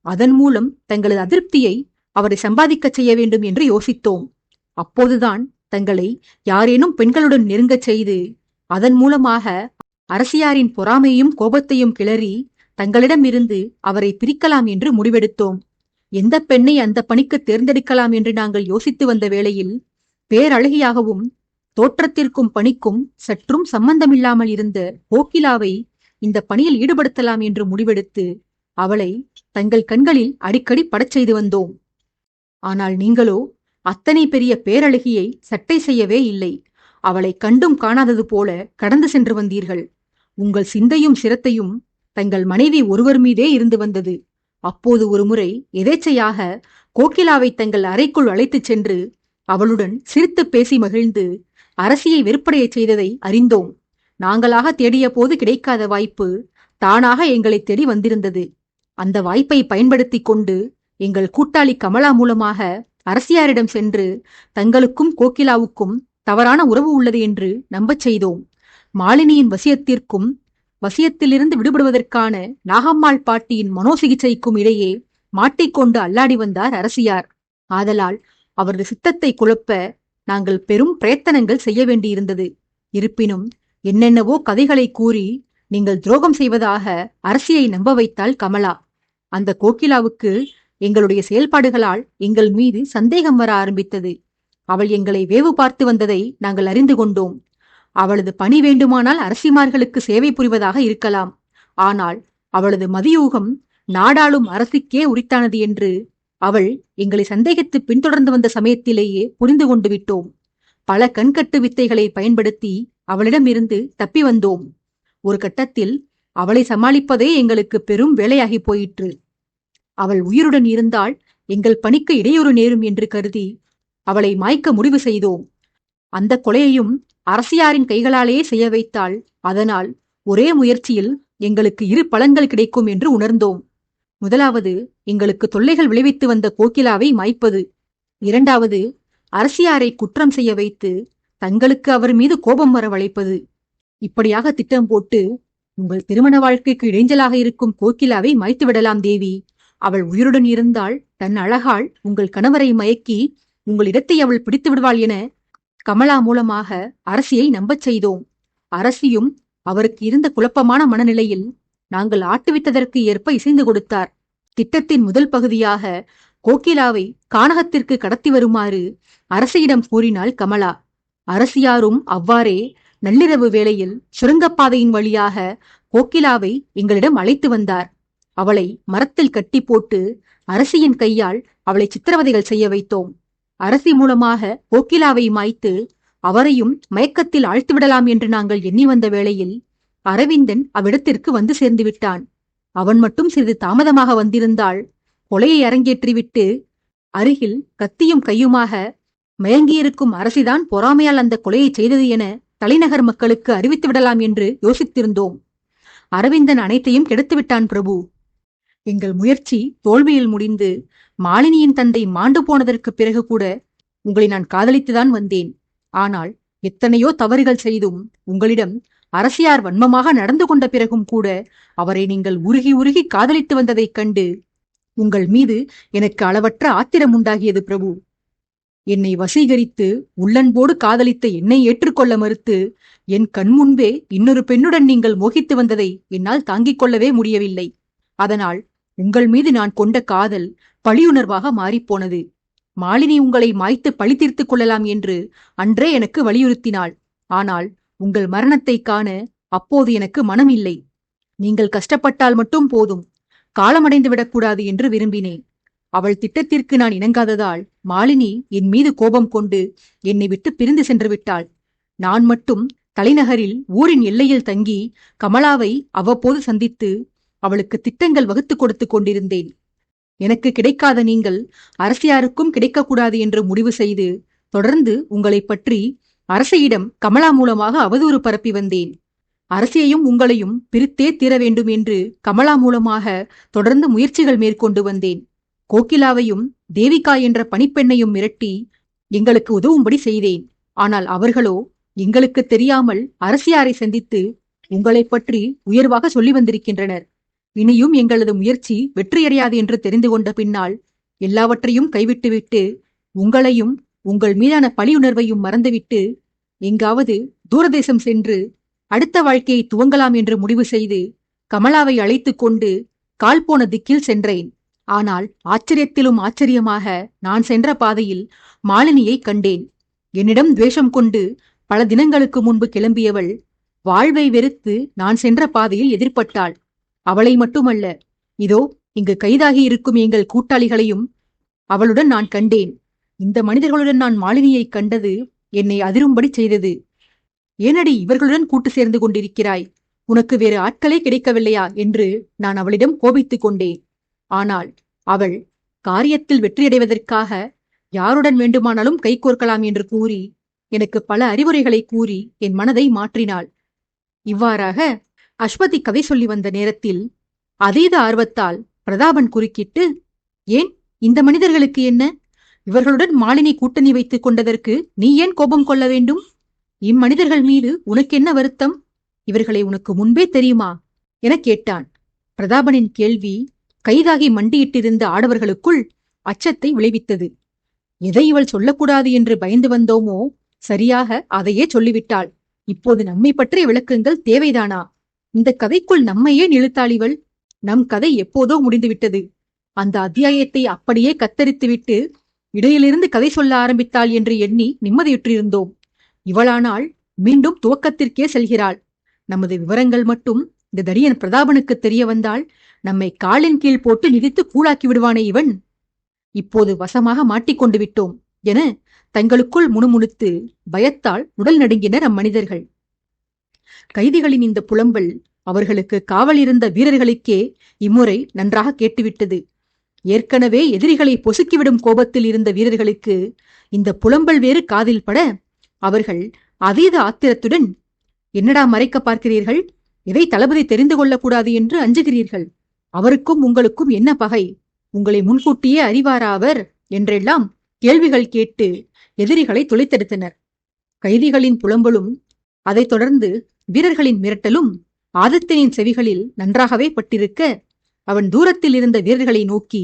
அதன் மூலம் தங்களது அதிருப்தியை அவரை சம்பாதிக்கச் செய்ய வேண்டும் என்று யோசித்தோம். அப்போதுதான் தங்களை யாரேனும் பெண்களுடன் நெருங்கச் செய்து அதன் மூலமாக அரசியாரின் பொறாமையும் கோபத்தையும் கிளறி தங்களிடமிருந்து அவரை பிரிக்கலாம் என்று முடிவெடுத்தோம். எந்த பெண்ணை அந்த பணிக்கு தேர்ந்தெடுக்கலாம் என்று நாங்கள் யோசித்து வந்த வேளையில் பேரழகியாகவும் தோற்றத்திற்கும் பணிக்கும் சற்றும் சம்பந்தமில்லாமல் இருந்த கோகிலாவை இந்த பணியில் ஈடுபடுத்தலாம் என்று முடிவெடுத்து அவளை தங்கள் கண்களில் அடிக்கடி படச் செய்து வந்தோம். ஆனால் நீங்களோ அத்தனை பெரிய பேரழகியை சட்டை செய்யவே இல்லை. அவளை கண்டும் காணாதது போல கடந்து சென்று வந்தீர்கள். உங்கள் சிந்தையும் சிரத்தையும் தங்கள் மனைவி ஒருவர் மீதே இருந்து வந்தது. அப்போது ஒருமுறை எதேச்சையாக கோகிலாவை தங்கள் அறைக்குள் அழைத்துச் சென்று அவளுடன் சிரித்து பேசி மகிழ்ந்து அரசியை வெறுப்படையச் செய்ததை அறிந்தோம். நாங்களாக தேடிய போது கிடைக்காத வாய்ப்பு தானாக எங்களை தேடி வந்திருந்தது. அந்த வாய்ப்பை பயன்படுத்தி கொண்டு எங்கள் கூட்டாளி கமலா மூலமாக அரசியாரிடம் சென்று தங்களுக்கும் கோகிலாவுக்கும் தவறான உறவு உள்ளது என்று நம்பச் செய்தோம். மாலினியின் வசியத்திற்கும் வசியத்திலிருந்து விடுபடுவதற்கான நாகம்மாள் பாட்டியின் மனோசிகிச்சைக்கும் இடையே மாட்டிக்கொண்டு அல்லாடி வந்தார் அரசியார். ஆதலால் அவரது சித்தத்தை குழப்ப நாங்கள் பெரும் பிரயத்தனங்கள் செய்ய வேண்டியிருந்தது. இருப்பினும் என்னென்னவோ கதைகளை கூறி நீங்கள் துரோகம் செய்வதாக அரசியை நம்ப வைத்தாள் கமலா. அந்த கோகிலாவுக்கு எங்களுடைய செயல்பாடுகளால் எங்கள் மீது சந்தேகம் வர ஆரம்பித்தது. அவள் எங்களை வேவு பார்த்து வந்ததை நாங்கள் அறிந்து கொண்டோம். அவளது பணி வேண்டுமானால் அரசிமார்களுக்கு சேவை புரிவதாக இருக்கலாம். ஆனால் அவளது மதியூகம் நாடாளும் அரசுக்கே உரித்தானது என்று அவள் எங்களை சந்தேகித்து பின்தொடர்ந்து வந்த சமயத்திலேயே புரிந்து கொண்டு விட்டோம். பல கண்கட்டு வித்தைகளை பயன்படுத்தி அவளிடமிருந்து தப்பி வந்தோம். ஒரு கட்டத்தில் அவளை சமாளிப்பதே எங்களுக்கு பெரும் வேலையாகி போயிற்று. அவள் உயிருடன் இருந்தால் எங்கள் பணிக்கு இடையூறு நேரும் என்று கருதி அவளை மாய்க்க முடிவு செய்தோம். அந்த கொலையையும் அரசியாரின் கைகளாலேயே செய்ய வைத்தாள். அதனால் ஒரே முயற்சியில் எங்களுக்கு 2 பலன்கள் கிடைக்கும் என்று உணர்ந்தோம். முதலாவது, எங்களுக்கு தொல்லைகள் விளைவித்து வந்த கோகிலாவை மாய்ப்பது. 2வது, அரசியாரை குற்றம் செய்ய வைத்து தங்களுக்கு அவர் மீது கோபம் வர வளைப்பது. இப்படியாக திட்டம் போட்டு உங்கள் திருமண வாழ்க்கைக்கு இடைஞ்சலாக இருக்கும் கோகிலாவை மாய்த்து விடலாம் தேவி. அவள் உயிருடன் இருந்தால் தன் அழகால் உங்கள் கணவரை மயக்கி உங்கள் இடத்தை அவள் பிடித்து விடுவாள் என கமலா மூலமாக அரசியை நம்பச் செய்தோம். அரசியும் அவருக்கு இருந்த குழப்பமான மனநிலையில் நாங்கள் ஆட்டுவித்ததற்கு ஏற்ப இசைந்து கொடுத்தார். திட்டத்தின் முதல் பகுதியாக கோகிலாவை கானகத்திற்கு கடத்தி வருமாறு அரசியிடம் கூறினாள் கமலா. அரசியாரும் அவ்வாறே நள்ளிரவு வேளையில் சுரங்கப்பாதையின் வழியாக கோகிலாவை எங்களிடம் அழைத்து வந்தார். அவளை மரத்தில் கட்டி போட்டு அரசியின் கையால் அவளை சித்திரவதைகள் செய்ய வைத்தோம். அரசி மூலமாக கோகிலாவை மாய்த்து அவரையும் மயக்கத்தில் ஆழ்த்திவிடலாம் என்று நாங்கள் எண்ணி வந்த வேளையில் அரவிந்தன் அவ்விடத்திற்கு வந்து சேர்ந்து விட்டான். அவன் மட்டும் சிறிது தாமதமாக வந்திருந்தால் கொலையை அரங்கேற்றிவிட்டு அருகில் கத்தியும் கையுமாக மயங்கியிருக்கும் அரசிதான் பொறாமையால் அந்த கொலையை செய்தது என தலைநகர் மக்களுக்கு அறிவித்து விடலாம் என்று யோசித்திருந்தோம். அரவிந்தன் அனைத்தையும் கெடுத்துவிட்டான் பிரபு. எங்கள் முயற்சி தோல்வியில் முடிந்து மாலினியின் தந்தை மாண்டு போனதற்கு பிறகு கூட உங்களை நான் காதலித்துதான் வந்தேன். ஆனால் எத்தனையோ தவறுகள் செய்தும் உங்களிடம் அரசியார் வன்மமாக நடந்து கொண்ட பிறகும் கூட அவரை நீங்கள் உருகி உருகி காதலித்து வந்ததைக் கண்டு உங்கள் மீது எனக்கு அளவற்ற ஆத்திரம் உண்டாகியது பிரபு. என்னை வசீகரித்து உள்ளன்போடு காதலித்த என்னை ஏற்றுக்கொள்ள மறுத்து என் கண்முன்பே இன்னொரு பெண்ணுடன் நீங்கள் மோகித்து வந்ததை என்னால் தாங்கிக் கொள்ளவே முடியவில்லை. அதனால் உங்கள் மீது நான் கொண்ட காதல் பழியுணர்வாக மாறிப்போனது. மாலினி உங்களை மாய்த்து பழி தீர்த்து கொள்ளலாம் என்று அன்றே எனக்கு வலியுறுத்தினாள். ஆனால் உங்கள் மரணத்தை காண அப்போது எனக்கு மனம் இல்லை. நீங்கள் கஷ்டப்பட்டால் மட்டும் போதும், காலமடைந்து விடக்கூடாது என்று விரும்பினேன். அவள் திட்டத்திற்கு நான் இணங்காததால் மாலினி என் மீது கோபம் கொண்டு என்னை விட்டு பிரிந்து சென்று விட்டாள். நான் மட்டும் தலைநகரில் ஊரின் எல்லையில் தங்கி கமலாவை அவ்வப்போது சந்தித்து அவளுக்கு திட்டங்கள் வகுத்து கொடுத்து கொண்டிருந்தேன். எனக்கு கிடைக்காத நீங்கள் அரசியாருக்கும் கிடைக்கக்கூடாது என்று முடிவு செய்து தொடர்ந்து உங்களை பற்றி அரசியிடம் கமலா மூலமாக அவதூறு பரப்பி வந்தேன். அரசியையும் உங்களையும் பிரித்தே தீர வேண்டும் என்று கமலா மூலமாக தொடர்ந்து முயற்சிகள் மேற்கொண்டு வந்தேன். கோகிலாவையும் தேவிகா என்ற பணிப்பெண்ணையும் மிரட்டி எங்களுக்கு உதவும்படி செய்தேன். ஆனால் அவர்களோ எங்களுக்கு தெரியாமல் அரசியாரை சந்தித்து உங்களை பற்றி உயர்வாக சொல்லி வந்திருக்கின்றனர். இனியும் எங்களது முயற்சி வெற்றியடையாது என்று தெரிந்து கொண்ட பின்னால் எல்லாவற்றையும் கைவிட்டுவிட்டு உங்களையும் உங்கள் மீதான பழியுணர்வையும் மறந்துவிட்டு எங்காவது தூரதேசம் சென்று அடுத்த வாழ்க்கையை துவங்கலாம் என்று முடிவு செய்து கமலாவை அழைத்து கொண்டு கால் போன திக்கில் சென்றேன். ஆனால் ஆச்சரியத்திலும் ஆச்சரியமாக நான் சென்ற பாதையில் மாலினியை கண்டேன். என்னிடம் துவேஷம் கொண்டு பல தினங்களுக்கு முன்பு கிளம்பியவள் வாழ்வை வெறுத்து நான் சென்ற பாதையில் எதிர்பட்டாள். அவளை மட்டுமல்ல, இதோ இங்கு கைதாகி இருக்கும் எங்கள் கூட்டாளிகளையும் அவளுடன் நான் கண்டேன். இந்த மனிதர்களுடன் நான் மாலினியை கண்டது என்னை அதிரும்படி செய்தது. ஏனடி இவர்களுடன் கூட்டு சேர்ந்து கொண்டிருக்கிறாய்? உனக்கு வேறு ஆட்களே கிடைக்கவில்லையா என்று நான் அவளிடம் கோபித்துக் கொண்டேன். ஆனால் அவள் காரியத்தில் வெற்றியடைவதற்காக யாருடன் வேண்டுமானாலும் கைகோர்க்கலாம் என்று கூறி எனக்கு பல அறிவுரைகளை கூறி என் மனதை மாற்றினாள். இவ்வாறாக அஸ்வதி கதை சொல்லி வந்த நேரத்தில் அதீத ஆர்வத்தால் பிரதாபன் குறுக்கிட்டு, ஏன் இந்த மனிதர்களுக்கு என்ன? இவர்களுடன் மாலினி கூட்டணி வைத்துக் கொண்டதற்கு நீ ஏன் கோபம் கொள்ள வேண்டும்? இம்மனிதர்கள் மீது உனக்கு என்ன வருத்தம்? இவர்களை உனக்கு முன்பே தெரியுமா என கேட்டான். பிரதாபனின் கேள்வி கைதாகி மண்டியிட்டிருந்த ஆடவர்களுக்குள் அச்சத்தை விளைவித்தது. எதை இவள் சொல்லக்கூடாது என்று பயந்து வந்தோமோ சரியாக அதையே சொல்லிவிட்டாள். இப்போது நம்மை பற்றிய விளக்கங்கள் தேவைதானா? இந்த கதைக்குள் நம்மையே இழுத்தாள் இவள். நம் கதை எப்போதோ முடிந்துவிட்டது. அந்த அத்தியாயத்தை அப்படியே கத்தரித்துவிட்டு இடையிலிருந்து கதை சொல்ல ஆரம்பித்தாள் என்று எண்ணி நிம்மதியுற்றிருந்தோம். இவளானால் மீண்டும் துவக்கத்திற்கே செல்கிறாள். நமது விவரங்கள் மட்டும் இந்த தடியன் பிரதாபனுக்கு தெரிய வந்தால் நம்மை காலின் கீழ் போட்டு மிதித்து கூழாக்கி விடுவானே இவன். இப்போது வசமாக மாட்டிக்கொண்டு விட்டோம் என தங்களுக்குள் முணுமுணுத்து பயத்தால் உடல் நடுங்கினர் அம்மனிதர்கள். கைதிகளின் இந்த புலம்பல் அவர்களுக்கு காவல் இருந்த வீரர்களுக்கே இம்முறை நன்றாக கேட்டுவிட்டது. ஏற்கனவே எதிரிகளை பொசுக்கிவிடும் கோபத்தில் இருந்த வீரர்களுக்கு இந்த புலம்பல் வேறு காதில் பட அவர்கள் அதீத ஆத்திரத்துடன், என்னடா மறைக்க பார்க்கிறீர்கள்? எதை தளபதி தெரிந்து கொள்ளக்கூடாது என்று அஞ்சுகிறீர்கள்? அவருக்கும் உங்களுக்கும் என்ன பகை? உங்களை முன்கூட்டியே அறிவாரா அவர்? என்றெல்லாம் கேள்விகள் கேட்டு எதிரிகளை துளைத்தெடுத்தனர். கைதிகளின் புலம்பலும் அதைத் தொடர்ந்து வீரர்களின் மிரட்டலும் ஆதித்தனின் செவிகளில் நன்றாகவே பட்டிருக்க அவன் தூரத்தில் இருந்த வீரர்களை நோக்கி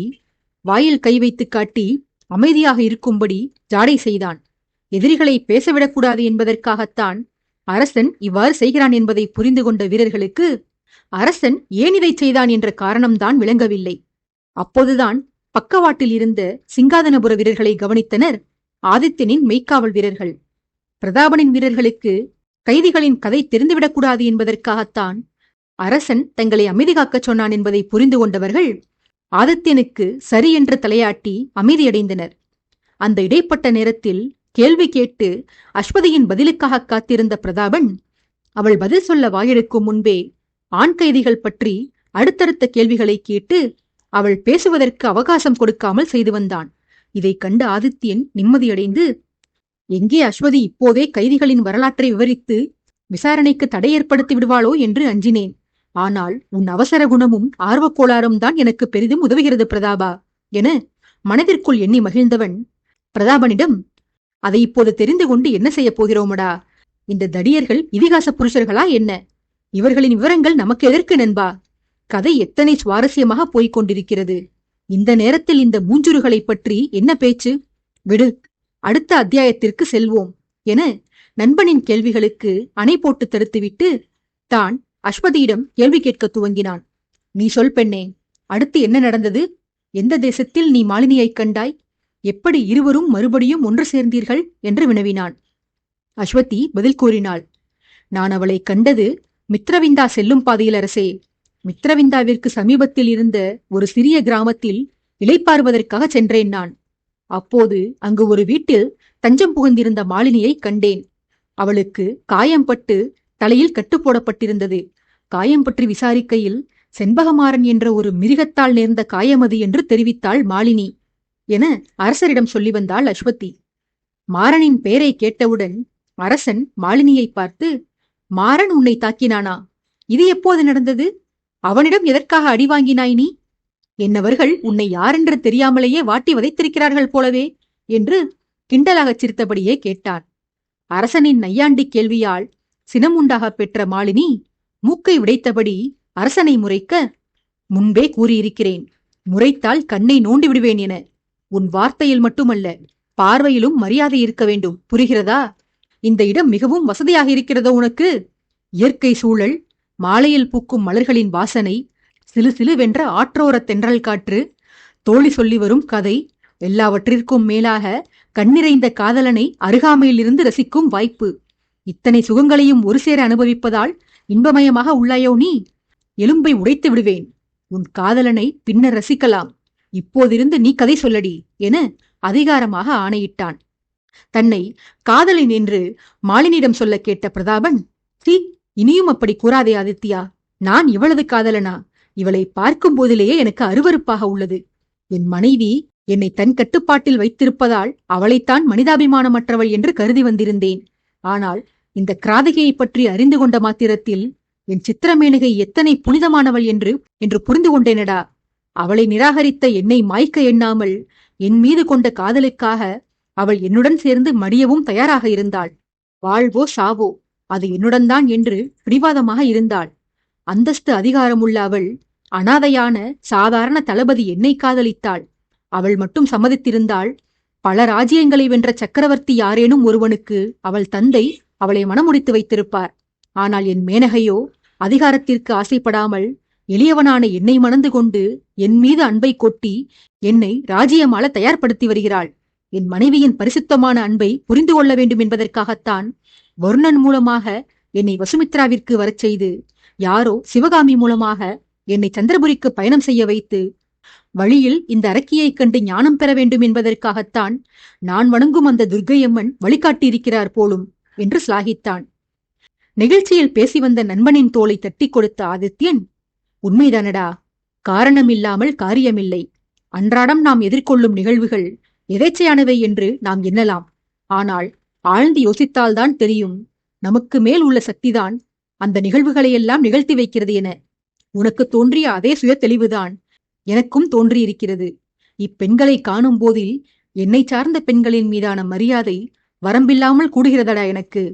வாயில் கை வைத்து காட்டி அமைதியாக இருக்கும்படி ஜாடை செய்தான். எதிரிகளை பேசவிடக்கூடாது என்பதற்காகத்தான் அரசன் இவ்வாறு செய்கிறான் என்பதை புரிந்து கொண்ட வீரர்களுக்கு அரசன் ஏன் இதை செய்தான் என்ற காரணம்தான் விளங்கவில்லை. அப்போதுதான் பக்கவாட்டில் இருந்த சிங்காதனபுர வீரர்களை கவனித்தனர் ஆதித்தனின் மெய்க்காவல் வீரர்கள். பிரதாபனின் வீரர்களுக்கு கைதிகளின் கதை தெரிந்துவிடக்கூடாது என்பதற்காகத்தான் அரசன் தங்களை அமைதி காக்கச் சொன்னான் என்பதை புரிந்து கொண்டவர்கள் ஆதித்யனுக்கு சரி என்று தலையாட்டி அமைதியடைந்தனர். அந்த இடைப்பட்ட நேரத்தில் கேள்வி கேட்டு அஸ்வதியின் பதிலுக்காக காத்திருந்த பிரதாபன் அவள் பதில் சொல்ல வாயெடுக்கும் முன்பே ஆண் கைதிகள் பற்றி அடுத்தடுத்த கேள்விகளை கேட்டு அவள் பேசுவதற்கு அவகாசம் கொடுக்காமல் செய்து வந்தான். இதை கண்டு ஆதித்யன் நிம்மதியடைந்து, எங்கே அஸ்வதி இப்போதே கைதிகளின் வரலாற்றை விவரித்து விசாரணைக்கு தடை ஏற்படுத்தி விடுவாளோ என்று அஞ்சினேன். ஆனால் உன் அவசர குணமும் ஆர்வக்கோளாறும் தான் எனக்கு பெரிதும் உதவுகிறது பிரதாபா என மனதிற்குள் எண்ணி மகிழ்ந்தவன் பிரதாபனிடம், அதை இப்போது தெரிந்து கொண்டு என்ன செய்யப் போகிறோமடா? இந்த தடியர்கள் இதிகாச புருஷர்களா என்ன? இவர்களின் விவரங்கள் நமக்கு எதற்கு நண்பா? கதை எத்தனை சுவாரஸ்யமாக போய்க் கொண்டிருக்கிறது. இந்த நேரத்தில் இந்த மூஞ்சுருகளை பற்றி என்ன பேச்சு? விடு, அடுத்த அத்தியாயத்திற்கு செல்வோம் என நண்பனின் கேள்விகளுக்கு அணை போட்டு தடுத்துவிட்டு தான் அஸ்வதியிடம் கேள்வி கேட்க துவங்கினான். நீ சொல் பெண்ணே, அடுத்து என்ன நடந்தது? எந்த தேசத்தில் நீ மாலினியைக் கண்டாய்? எப்படி இருவரும் மறுபடியும் ஒன்று சேர்ந்தீர்கள் என்று வினவினான். அஸ்வதி பதில் கூறினாள். நான் அவளை கண்டது மித்ரவிந்தா செல்லும் பாதையில் அரசே. மித்ரவிந்தாவிற்கு சமீபத்தில் இருந்த ஒரு சிறிய கிராமத்தில் இளைப்பாறுவதற்காக சென்றேன் நான். அப்போது அங்கு ஒரு வீட்டில் தஞ்சம் புகுந்திருந்த மாலினியை கண்டேன். அவளுக்கு காயம்பட்டு தலையில் கட்டு போடப்பட்டிருந்தது. காயம் பற்றி விசாரிக்கையில் செண்பகமாறன் என்ற ஒரு மிருகத்தால் நேர்ந்த காயமது என்று தெரிவித்தாள் மாலினி என அரசரிடம் சொல்லி வந்தாள் அஸ்வதி. மாறனின் பெயரை கேட்டவுடன் அரசன் மாலினியை பார்த்து, மாறன் உன்னை தாக்கினானா? இது எப்போது நடந்தது? அவனிடம் எதற்காக அடி வாங்கினாய் நீ? என்னவர்கள் உன்னை யாரென்று தெரியாமலேயே வாட்டி வதைத்திருக்கிறார்கள் போலவே என்று கிண்டலாகச் சிரித்தபடியே கேட்டான். அரசனின் நையாண்டி கேள்வியால் சினமுண்டாக பெற்ற மாலினி மூக்கை உடைத்தபடி அரசனை முறைக்க, முன்பே கூறியிருக்கிறேன், முறைத்தால் கண்ணை நோண்டி விடுவேன் என. உன் வார்த்தையில் மட்டுமல்ல, பார்வையிலும் மரியாதை இருக்க வேண்டும், புரிகிறதா? இந்த இடம் மிகவும் வசதியாக இருக்கிறதோ உனக்கு? இயற்கை சூழல், மாலையில் பூக்கும் மலர்களின் வாசனை, சிலு சிலுவென்ற ஆற்றோர தென்றல் காற்று, தோழி சொல்லி வரும் கதை, எல்லாவற்றிற்கும் மேலாக கண்ணிறைந்த காதலனை அருகாமையிலிருந்து ரசிக்கும் வாய்ப்பு. இத்தனை சுகங்களையும் ஒரு சேர அனுபவிப்பதால் இன்பமயமாக உள்ளாயோ நீ? எலும்பை உடைத்து விடுவேன். உன் காதலனை பின்னர் ரசிக்கலாம். இப்போதிருந்து நீ கதை சொல்லடி என அதிகாரமாக ஆணையிட்டான். தன்னை காதலன் என்று மாலினியிடம் சொல்ல கேட்ட பிரதாபன், சி, இனியும் அப்படி கூறாதே ஆதித்யா. நான் இவளது காதலனா? இவளை பார்க்கும் போதிலேயே எனக்கு அருவருப்பாக உள்ளது. என் மனைவி என்னை தன் கட்டுப்பாட்டில் வைத்திருப்பதால் அவளைத்தான் மனிதாபிமானமற்றவள் என்று கருதி வந்திருந்தேன். ஆனால் இந்த கிராதகையை பற்றி அறிந்து கொண்ட மாத்திரத்தில் என் சித்திரமேனகை எத்தனை புனிதமானவள் என்று புரிந்து கொண்டேனடா. அவளை நிராகரித்த என்னை மாய்க்க எண்ணாமல் என் மீது கொண்ட காதலுக்காக அவள் என்னுடன் சேர்ந்து மடியவும் தயாராக இருந்தாள். வாழ்வோ சாவோ அது என்னுடன் தான் என்று பிடிவாதமாக இருந்தாள். அந்தஸ்து அதிகாரமுள்ள அவள், அனாதையான சாதாரண தளபதி என்னை காதலித்தாள். அவள் மட்டும் சம்மதித்திருந்தாள். பல ராஜ்யங்களை வென்ற சக்கரவர்த்தி யாரேனும் ஒருவனுக்கு அவள் தந்தை அவளை மணமுடித்து வைத்திருப்பார். ஆனால் என் மேனகையோ அதிகாரத்திற்கு ஆசைப்படாமல் எளியவனான என்னை மணந்து கொண்டு என் மீது அன்பை கொட்டி என்னை ராஜ்யமாள தயார்படுத்தி வருகிறாள். என் மனைவியின் பரிசுத்தமான அன்பை புரிந்து கொள்ள வேண்டும் என்பதற்காகத்தான் வருணன் மூலமாக என்னை வசுமித்ராவிற்கு வரச் செய்து, யாரோ சிவகாமி மூலமாக என்னை சந்திரபுரிக்கு பயணம் செய்ய வைத்து, வழியில் இந்த அரக்கியைக் கண்டு ஞானம் பெற வேண்டும் என்பதற்காகத்தான் நான் வணங்கும் அந்த துர்க்கையம்மன் வழிகாட்டியிருக்கிறார் போலும் என்று சிலாகித்தான். நிகழ்ச்சியில் பேசி வந்த நண்பனின் தோளை தட்டி கொடுத்த ஆதித்யன், உண்மைதானடா, காரணமில்லாமல் காரியமில்லை. அன்றாடம் நாம் எதிர்கொள்ளும் நிகழ்வுகள் எதேச்சையானவை என்று நாம் எண்ணலாம். ஆனால் ஆழ்ந்து யோசித்தால்தான் தெரியும், நமக்கு மேல் உள்ள சக்திதான் அந்த நிகழ்வுகளையெல்லாம் நிகழ்த்தி வைக்கிறது என. உனக்கு தோன்றிய அதே சுய தெளிவுதான் எனக்கும் தோன்றியிருக்கிறது. இப்பெண்களை காணும் போதில் என்னை சார்ந்த பெண்களின் மீதான மரியாதை வரம்பில்லாமல் கூடுகிறதடா எனக்கு.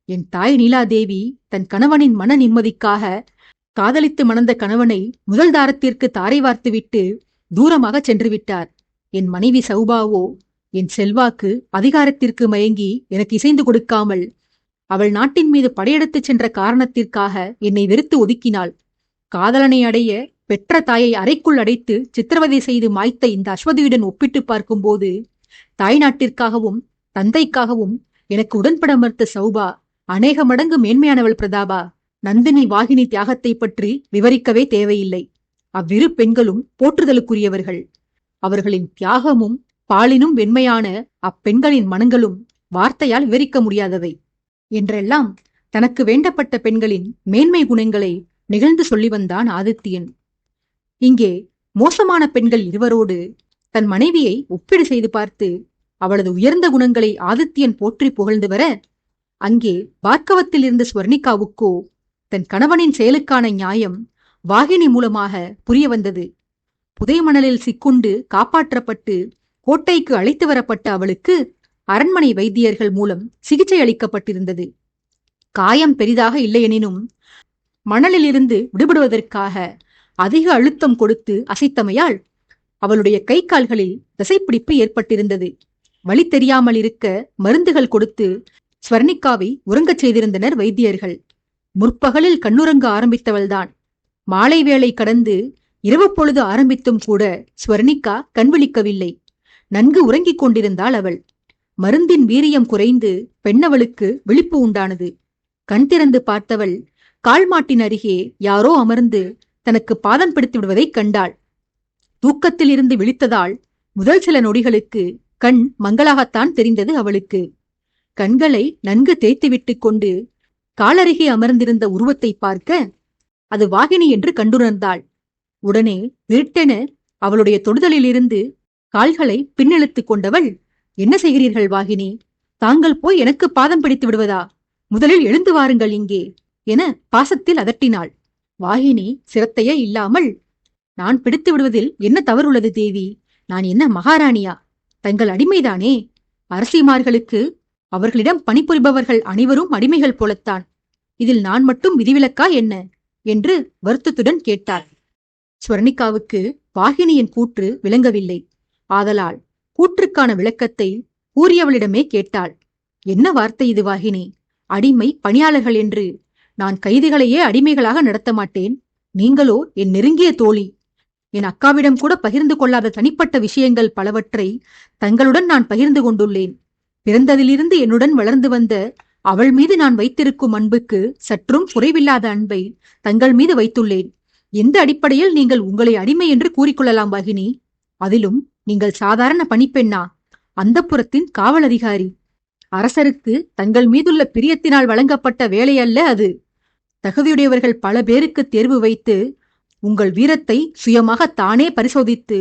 என் தாய் நீலாதேவி தன் கணவனின் மன நிம்மதிக்காக காதலித்து மணந்த கணவனை முதல் தாரத்திற்கு தாரை வார்த்துவிட்டு தூரமாக சென்று விட்டார். என் மனைவி சௌபாவோ என் செல்வாக்கு அதிகாரத்திற்கு மயங்கி எனக்கு இசைந்து கொடுக்காமல் அவள் நாட்டின் மீது படையெடுத்துச் சென்ற காரணத்திற்காக என்னை வெறுத்து ஒதுக்கினாள். காதலனை அடைய பெற்ற தாயை அறைக்குள் அடைத்து சித்திரவதை செய்து மாய்த்த இந்த அஸ்வதியுடன் ஒப்பிட்டு பார்க்கும்போது தாய் நாட்டிற்காகவும் தந்தைக்காகவும் எனக்கு உடன்பட மறுத்த சௌபா அநேக மடங்கு மேன்மையானவள் பிரதாபா நந்தினி வாகினி தியாகத்தை பற்றி விவரிக்கவே தேவையில்லை. அவ்விரு பெண்களும் போற்றுதலுக்குரியவர்கள். அவர்களின் தியாகமும் பாலினும் வெண்மையான அப்பெண்களின் மனங்களும் வார்த்தையால் விவரிக்க முடியாதவை என்றெல்லாம் தனக்கு வேண்டப்பட்ட பெண்களின் மேன்மை குணங்களை நிகழ்ந்து சொல்லி வந்தான் ஆதித்யன். இங்கே மோசமான பெண்கள் இருவரோடு தன் மனைவியை ஒப்பீடு செய்து பார்த்து அவளது உயர்ந்த குணங்களை ஆதித்யன் போற்றி புகழ்ந்து வர, அங்கே பார்க்கவத்தில் இருந்த ஸ்வர்ணிகாவுக்கோ தன் கணவனின் செயலுக்கான நியாயம் வாகினி மூலமாக புரிய வந்தது. புதை மணலில் சிக்குண்டு காப்பாற்றப்பட்டு கோட்டைக்கு அழைத்து வரப்பட்ட அவளுக்கு அரண்மனை வைத்தியர்கள் மூலம் சிகிச்சை அளிக்கப்பட்டிருந்தது. காயம் பெரிதாக இல்லையெனினும் மணலிலிருந்து விடுபடுவதற்காக அதிக அழுத்தம் கொடுத்து அசைத்தமையால் அவளுடைய கை கால்களில் தசைப்பிடிப்பு ஏற்பட்டிருந்தது. வழி தெரியாமல் இருக்க மருந்துகள் கொடுத்து ஸ்வர்ணிகாவை உறங்கச் செய்திருந்தனர் வைத்தியர்கள். முற்பகலில் கண்ணுறங்க ஆரம்பித்தவள்தான். மாலை வேளை கடந்து இரவு பொழுது ஆரம்பித்தும் கூட ஸ்வர்ணிகா கண்விழிக்கவில்லை. நன்கு உறங்கிக் கொண்டிருந்தாள் அவள். மருந்தின் வீரியம் குறைந்து பெண்ணவளுக்கு விழிப்பு உண்டானது. கண் திறந்து பார்த்தவள் கால்மாட்டின் அருகே யாரோ அமர்ந்து தனக்கு பாதம் பிடித்து விடுவதைக் கண்டாள். தூக்கத்தில் இருந்து விழித்ததால் முதல் சில நொடிகளுக்கு கண் மங்களாகத்தான் தெரிந்தது அவளுக்கு. கண்களை நன்கு தேய்த்துவிட்டு கொண்டு காலருகே அமர்ந்திருந்த உருவத்தை பார்க்க அது வாகினி என்று கண்டுணர்ந்தாள். உடனே விருட்டென அவளுடைய தொடுதலிலிருந்து கால்களை பின்னெழுத்துக் கொண்டவள், என்ன செய்கிறீர்கள் வாகினி? தாங்கள் போய் எனக்கு பாதம் பிடித்து விடுவதா? முதலில் எழுந்து வாருங்கள் இங்கே என பாசத்தில் அதட்டினாள். வாகினி சிரத்தையே இல்லாமல், நான் பிடித்து விடுவதில் என்ன தவறுள்ளது தேவி? நான் என்ன மகாராணியா? தங்கள் அடிமைதானே. அரசிமார்களுக்கு அவர்களிடம் பணிபுரிபவர்கள் அனைவரும் அடிமைகள் போலத்தான். இதில் நான் மட்டும் விதிவிலக்கா என்ன என்று வருத்தத்துடன் கேட்டாள். ஸ்வர்ணிகாவுக்கு வாகினியின் கூற்று விளங்கவில்லை. ஆதலால் கூற்றுக்கான விளக்கத்தை கூறியவளிடமே கேட்டாள். என்ன வார்த்தை இது வாகினி? அடிமை பணியாளர்கள் என்று நான் கைதிகளையே அடிமைகளாக நடத்த மாட்டேன். நீங்களோ என் நெருங்கிய தோழி. என் அக்காவிடம் கூட பகிர்ந்து கொள்ளாத தனிப்பட்ட விஷயங்கள் பலவற்றை தங்களுடன் நான் பகிர்ந்து கொண்டுள்ளேன். பிறந்ததிலிருந்து என்னுடன் வளர்ந்து வந்த அவள் மீது நான் வைத்திருக்கும் அன்புக்கு சற்றும் குறைவில்லாத அன்பை தங்கள் மீது வைத்துள்ளேன். எந்த அடிப்படையில் நீங்கள் உங்களை அடிமை என்று கூறிக்கொள்ளலாம் வாகினி? அதிலும் நீங்கள் சாதாரண பணிப்பெண்ணா? அந்தப்புரத்தின் காவல் அதிகாரி. அரசருக்கு தங்கள் மீதுள்ள பிரியத்தினால் வழங்கப்பட்ட வேலையல்ல அது. தகுதியுடையவர்கள் பல பேருக்கு தேர்வு வைத்து உங்கள் வீரத்தை சுயமாக தானே பரிசோதித்து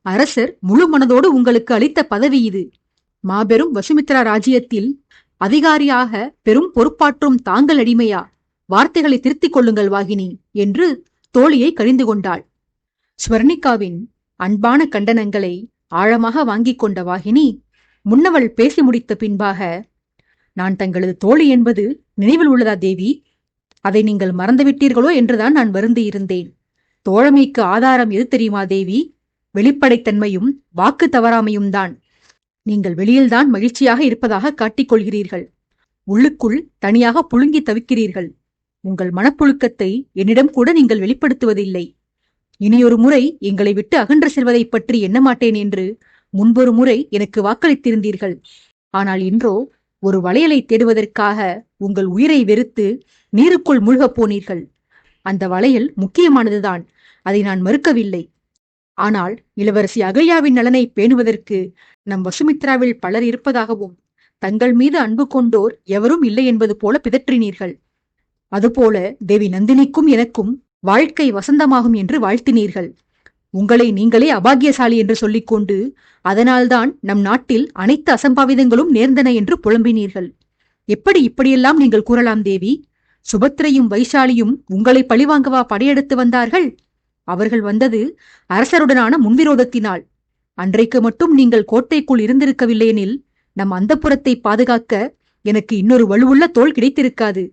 அரசர் முழு மனதோடு உங்களுக்கு அளித்த பதவி இது. மாபெரும் வசுமித்ரா ராஜ்யத்தில் அதிகாரியாக பெரும் பொறுப்பாற்றும் தாங்கள் அடிமையா? வார்த்தைகளை திருத்திக் கொள்ளுங்கள் வாகினி என்று தோழியை கடிந்து கொண்டாள். ஸ்வர்ணிகாவின் அன்பான கண்டனங்களை ஆழமாக வாங்கிக் கொண்ட வாகினி முன்னவள் பேசி முடித்த பின்பாக, நான் தங்களது தோழி என்பது நினைவில் உள்ளதா தேவி? அதை நீங்கள் மறந்துவிட்டீர்களோ என்றுதான் நான் வருந்தி இருந்தேன். தோழமைக்கு ஆதாரம் எது தெரியுமா தேவி? வெளிப்படைத்தன்மையும் வாக்கு தவறாமையும் தான். நீங்கள் வெளியில்தான் மகிழ்ச்சியாக இருப்பதாக காட்டிக்கொள்கிறீர்கள். உள்ளுக்குள் தனியாக புழுங்கி தவிக்கிறீர்கள். உங்கள் மனப்புழுக்கத்தை என்னிடம் கூட நீங்கள் வெளிப்படுத்துவதில்லை. இனியொரு முறை எங்களை விட்டு அகன்று செல்வதை பற்றி எண்ண மாட்டேன் என்று முன்பொரு முறை எனக்கு வாக்களித்திருந்தீர்கள். ஆனால் இன்றோ ஒரு வளையலை தேடுவதற்காக உங்கள் உயிரை வெறுத்து நீருக்குள் மூழ்கப் போனீர்கள். அந்த வளையல் முக்கியமானதுதான், அதை நான் மறுக்கவில்லை. ஆனால் இளவரசி அகல்யாவின் நலனை பேணுவதற்கு நம் வசுமித்ராவில் பலர் இருப்பதாகவும் தங்கள் மீது அன்பு கொண்டோர் எவரும் இல்லை என்பது போல பிதற்றினீர்கள். அதுபோல தேவி நந்தினிக்கும் எனக்கும் வாழ்க்கை வசந்தமாகும் என்று வாழ்த்தினீர்கள். உங்களை நீங்களே அபாகியசாலி என்று சொல்லிக்கொண்டு அதனால்தான் நம் நாட்டில் அனைத்து அசம்பாவிதங்களும் நேர்ந்தன என்று புலம்பினீர்கள். எப்படி இப்படியெல்லாம் நீங்கள் கூறலாம் தேவி? சுபத்திரையும் வைசாலியும் உங்களை பழிவாங்கவா படையெடுத்து வந்தார்கள்? அவர்கள் வந்தது அரசருடனான முன்விரோதத்தினால். அன்றைக்கு மட்டும் நீங்கள் கோட்டைக்குள் இருந்திருக்கவில்லையெனில் நம் அந்தப்புரத்தை பாதுகாக்க எனக்கு இன்னொரு வலுவுள்ள தோள் கிடைத்திருக்காது.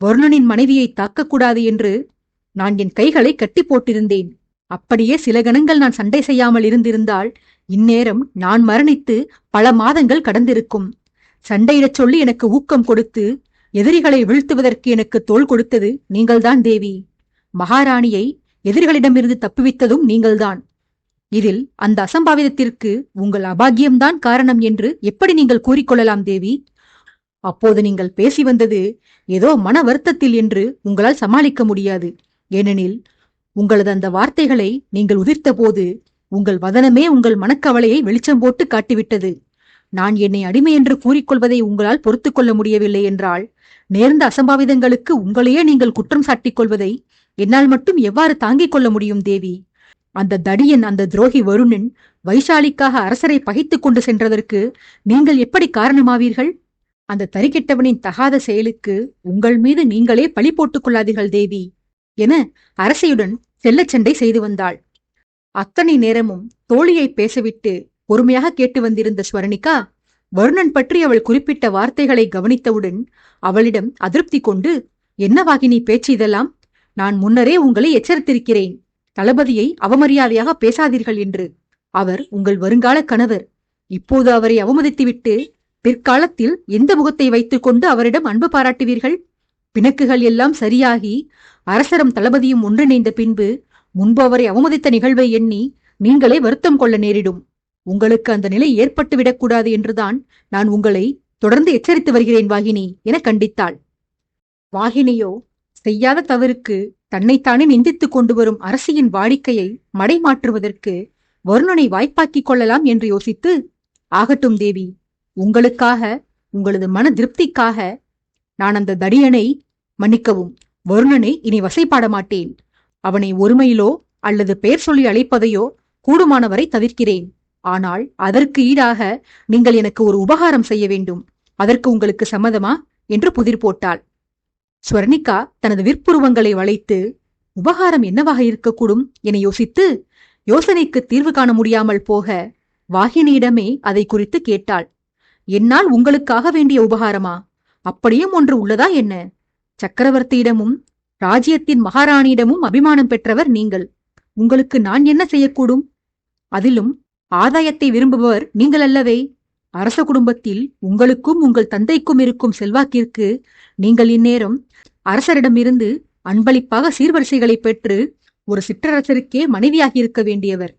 வருணனின் மனைவியை தாக்கக்கூடாது என்று நான் என் கைகளை கட்டி போட்டிருந்தேன். அப்படியே சில கணங்கள் நான் சண்டை செய்யாமல் இருந்திருந்தால் இந்நேரம் நான் மரணித்து பல மாதங்கள் கடந்திருக்கும். சண்டையிடச் சொல்லி எனக்கு ஊக்கம் கொடுத்து எதிரிகளை வீழ்த்துவதற்கு எனக்கு தோள் கொடுத்தது நீங்கள்தான் தேவி. மகாராணியை எதிரிகளிடமிருந்து தப்புவித்ததும் நீங்கள்தான். இதில் அந்த அசம்பாவிதத்திற்கு உங்கள் அபாகியம்தான் காரணம் என்று எப்படி நீங்கள் கூறிக்கொள்ளலாம் தேவி? அப்போது நீங்கள் பேசி வந்தது ஏதோ மன வருத்தத்தில் என்று உங்களால் சமாளிக்க முடியாது. ஏனெனில் உங்களது அந்த வார்த்தைகளை நீங்கள் உதிர்த்த போது உங்கள் வதனமே உங்கள் மனக்கவலையை வெளிச்சம் போட்டு காட்டிவிட்டது. நான் என்னை அடிமை என்று கூறிக்கொள்வதை உங்களால் பொறுத்து கொள்ள முடியவில்லை என்றால், நேர்ந்த அசம்பாவிதங்களுக்கு உங்களையே நீங்கள் குற்றம் சாட்டிக் கொள்வதை என்னால் மட்டும் எவ்வாறு தாங்கிக் கொள்ள முடியும் தேவி? அந்த தடியன், அந்த துரோகி வருணன் வைஷாலிக்காக அரசரை பகைத்துக் கொண்டு சென்றதற்கு நீங்கள் எப்படி காரணமாவீர்கள்? அந்த தரிக்கெட்டவனின் தகாத செயலுக்கு உங்கள் மீது நீங்களே பழி போட்டுக் கொள்ளாதீர்கள் தேவி என அரசியுடன் செல்லச் சண்டை செய்து வந்தாள். அத்தனை நேரமும் தோழியை பேசவிட்டு பொறுமையாக கேட்டு வந்திருந்த ஸ்வர்ணிகா, வருணன் பற்றி அவள் குறிப்பிட்ட வார்த்தைகளை கவனித்தவுடன் அவளிடம் அதிருப்தி கொண்டு, என்ன வாகினி பேச்சு இதெல்லாம்? நான் முன்னரே உங்களை எச்சரித்திருக்கிறேன், தளபதியை அவமரியாதையாக பேசாதீர்கள் என்று. அவர் உங்கள் வருங்கால கணவர். இப்போது அவரை அவமதித்துவிட்டு பிற்காலத்தில் எந்த முகத்தை வைத்துக் கொண்டு அவரிடம் அன்பு பாராட்டுவீர்கள்? பிணக்குகள் எல்லாம் சரியாகி அரசரும் தளபதியும் ஒன்றிணைந்த பின்பு முன்பு அவரை அவமதித்த நிகழ்வை எண்ணி நீங்களே வருத்தம் கொள்ள நேரிடும். உங்களுக்கு அந்த நிலை ஏற்பட்டு விடக்கூடாது என்றுதான் நான் உங்களை தொடர்ந்து எச்சரித்து வருகிறேன் வாகினி என கண்டித்தாள். வாகினியோ செய்யாத தவறுக்கு தன்னைத்தானே நிந்தித்துக் கொண்டு வரும் அரசியின் வாடிக்கையை மடைமாற்றுவதற்கு வருணனை வாய்ப்பாக்கிக் கொள்ளலாம் என்று யோசித்து, ஆகட்டும் தேவி, உங்களுக்காக, உங்களது மன திருப்திக்காக நான் அந்த தடியனை, மன்னிக்கவும், வருணனை இனி வசைப்பாட மாட்டேன். அவனை ஒருமையிலோ அல்லது பெயர் சொல்லி அழைப்பதையோ கூடுமானவரை தவிர்க்கிறேன். ஆனால் அதற்கு ஈடாக நீங்கள் எனக்கு ஒரு உபகாரம் செய்ய வேண்டும். அதற்கு உங்களுக்கு சம்மதமா என்று புதிர் போட்டாள். ஸ்வர்ணிகா தனது விற்புருவங்களை வளைத்து, உபகாரம் என்னவாக இருக்கக்கூடும் என யோசித்து, யோசனைக்கு தீர்வு காண முடியாமல் போக வாகினியிடமே அதை குறித்து கேட்டாள். என்னால் உங்களுக்காக வேண்டிய உபகாரமா? அப்படியும் ஒன்று உள்ளதா என்ன? சக்கரவர்த்தியிடமும் ராஜ்யத்தின் மகாராணியிடமும் அபிமானம் பெற்றவர் நீங்கள். உங்களுக்கு நான் என்ன செய்யக்கூடும்? அதிலும் ஆதாயத்தை விரும்புபவர் நீங்கள் அல்லவே. அரச குடும்பத்தில் உங்களுக்கும் உங்கள் தந்தைக்கும் இருக்கும் செல்வாக்கிற்கு நீங்கள் இந்நேரம் அரசரிடமிருந்து அன்பளிப்பாக சீர்வரிசைகளை பெற்று ஒரு சிற்றரசருக்கே மனைவியாகியிருக்க வேண்டியவர்.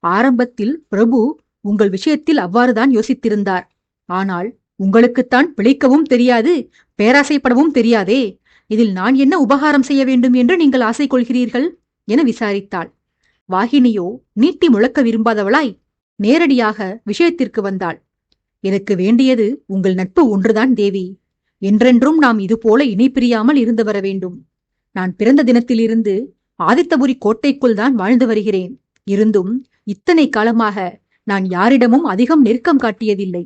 ஆரம்பத்தில் பிரபு உங்கள் விஷயத்தில் அவ்வாறுதான் யோசித்திருந்தார். ஆனால் உங்களுக்குத்தான் பிழைக்கவும் தெரியாது, பேராசைப்படவும் தெரியாதே. இதில் நான் என்ன உபகாரம் செய்ய வேண்டும் என்று நீங்கள் ஆசை கொள்கிறீர்கள் என விசாரித்தாள். வாகினியோ நீட்டி முழக்க விரும்பாதவளாய் நேரடியாக விஷயத்திற்கு வந்தாள். எனக்கு வேண்டியது உங்கள் நட்பு ஒன்றுதான் தேவி. என்றென்றும் நாம் இதுபோல இணைப்பிரியாமல் இருந்து வர வேண்டும். நான் பிறந்த தினத்திலிருந்து ஆதித்தபுரி கோட்டைக்குள் தான் வாழ்ந்து வருகிறேன். இருந்தும் இத்தனை காலமாக நான் யாரிடமும் அதிகம் நெருக்கம் காட்டியதில்லை.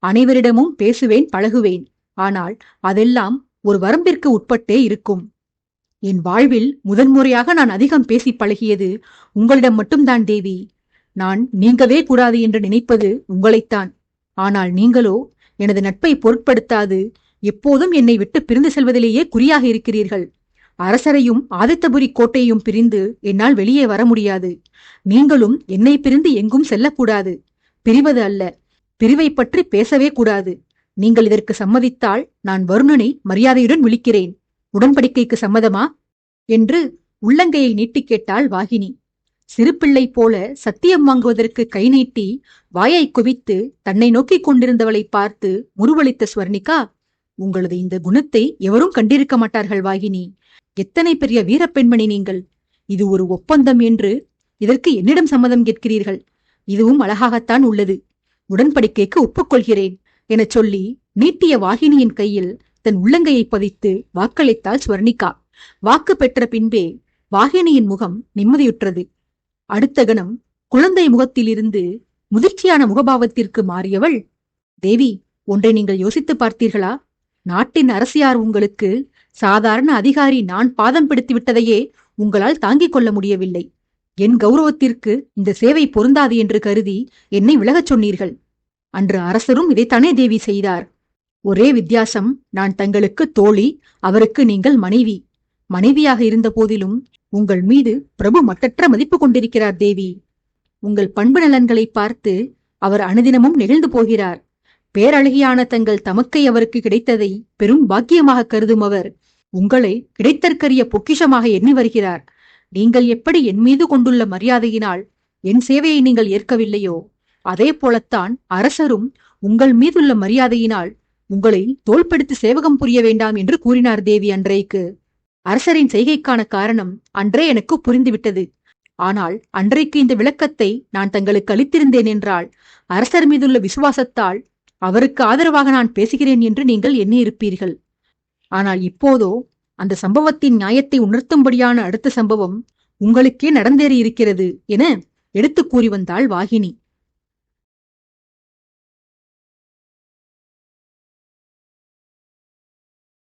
அனைவரிடமும் பேசுவேன், பழகுவேன். ஆனால் அதெல்லாம் ஒரு வரம்பிற்கு உட்பட்டே இருக்கும். என் வாழ்வில் முதன்முறையாக நான் அதிகம் பேசி பழகியது உங்களிடம் மட்டும்தான் தேவி. நான் நீங்கவே கூடாது என்று நினைப்பது உங்களைத்தான். ஆனால் நீங்களோ எனது நட்பை பொருட்படுத்தாது எப்போதும் என்னை விட்டு பிரிந்து செல்வதிலேயே குறியாக இருக்கிறீர்கள். அரசரையும் ஆதித்தபுரி கோட்டையும் பிரிந்து என்னால் வெளியே வர முடியாது. நீங்களும் என்னை பிரிந்து எங்கும் செல்லக்கூடாது. பிரிவது அல்ல, பிரிவை பற்றி பேசவே கூடாது. நீங்கள் இதற்கு சம்மதித்தால் நான் வருணனை மரியாதையுடன் விழிக்கிறேன். உடன்படிக்கைக்கு சம்மதமா என்று உள்ளங்கையை நீட்டி கேட்டாள் வாகினி. சிறுபிள்ளை போல சத்தியம் வாங்குவதற்கு கை நீட்டி வாயை குவித்து தன்னை நோக்கிக் கொண்டிருந்தவளை பார்த்து முருவளித்த ஸ்வர்ணிகா, உங்களது இந்த குணத்தை எவரும் கண்டிருக்க மாட்டார்கள் வாகினி. எத்தனை பெரிய வீரப்பெண்மணி நீங்கள்! இது ஒரு ஒப்பந்தம் என்று இதற்கு என்னிடம் சம்மதம் கேட்கிறீர்கள். இதுவும் அழகாகத்தான் உள்ளது. உடன்படிக்கைக்கு ஒப்புக்கொள்கிறேன் எனச் சொல்லி நீட்டிய வாகினியின் கையில் தன் உள்ளங்கையை பதித்து வாக்களித்தாள் ஸ்வர்ணிகா. வாக்கு பெற்ற பின்பே வாகினியின் முகம் நிம்மதியுற்றது. அடுத்த கணம் குழந்தை முகத்திலிருந்து முதிர்ச்சியான முகபாவத்திற்கு மாறியவள், தேவி, ஒன்றை நீங்கள் யோசித்து பார்த்தீர்களா? நாட்டின் அரசியார் உங்களுக்கு சாதாரண அதிகாரி நான் பாதம் பிடித்து விட்டதையே உங்களால் தாங்கிக் கொள்ள முடியவில்லை. என் கௌரவத்திற்கு இந்த சேவை பொருந்தாது என்று கருதி என்னை விலகச் சொன்னீர்கள். அன்று அரசரும் இதைத்தானே தேவி செய்தார். ஒரே வித்தியாசம், நான் தங்களுக்கு தோழி, அவருக்கு நீங்கள் மனைவி. மனைவியாக இருந்த போதிலும் உங்கள் மீது பிரபு மட்டற்ற மதிப்பு கொண்டிருக்கிறார் தேவி. உங்கள் பண்பு நலன்களை பார்த்து அவர் அனுதினமும் நெகிழ்ந்து போகிறார். பேரழகியான தங்கள் தமக்கை அவருக்கு கிடைத்ததை பெரும் பாக்கியமாக கருதும் அவர் உங்களை கிடைத்தற்கரிய பொக்கிஷமாக எண்ணி வருகிறார். நீங்கள் எப்படி என் மீது கொண்டுள்ள மரியாதையினால் என் சேவையை நீங்கள் ஏற்கவில்லையோ, அதே போலத்தான் அரசரும் உங்கள் மீதுள்ள மரியாதையினால் உங்களை தோள்படுத்தி சேவகம் புரிய வேண்டாம் என்று கூறினார் தேவி அன்றைக்கு. அரசரின் செய்கைக்கான காரணம் அன்றே எனக்கு புரிந்துவிட்டது. ஆனால் அன்றைக்கு இந்த விளக்கத்தை நான் தங்களுக்கு அளித்திருந்தேன் என்றால் அரசர் மீதுள்ள விசுவாசத்தால் அவருக்கு ஆதரவாக நான் பேசுகிறேன் என்று நீங்கள் எண்ணியிருப்பீர்கள். ஆனால் இப்போதோ அந்த சம்பவத்தின் நியாயத்தை உணர்த்தும்படியான அடுத்த சம்பவம் உங்களுக்கே நடந்தேறி இருக்கிறது என எடுத்து கூறி வந்தாள் வாகினி.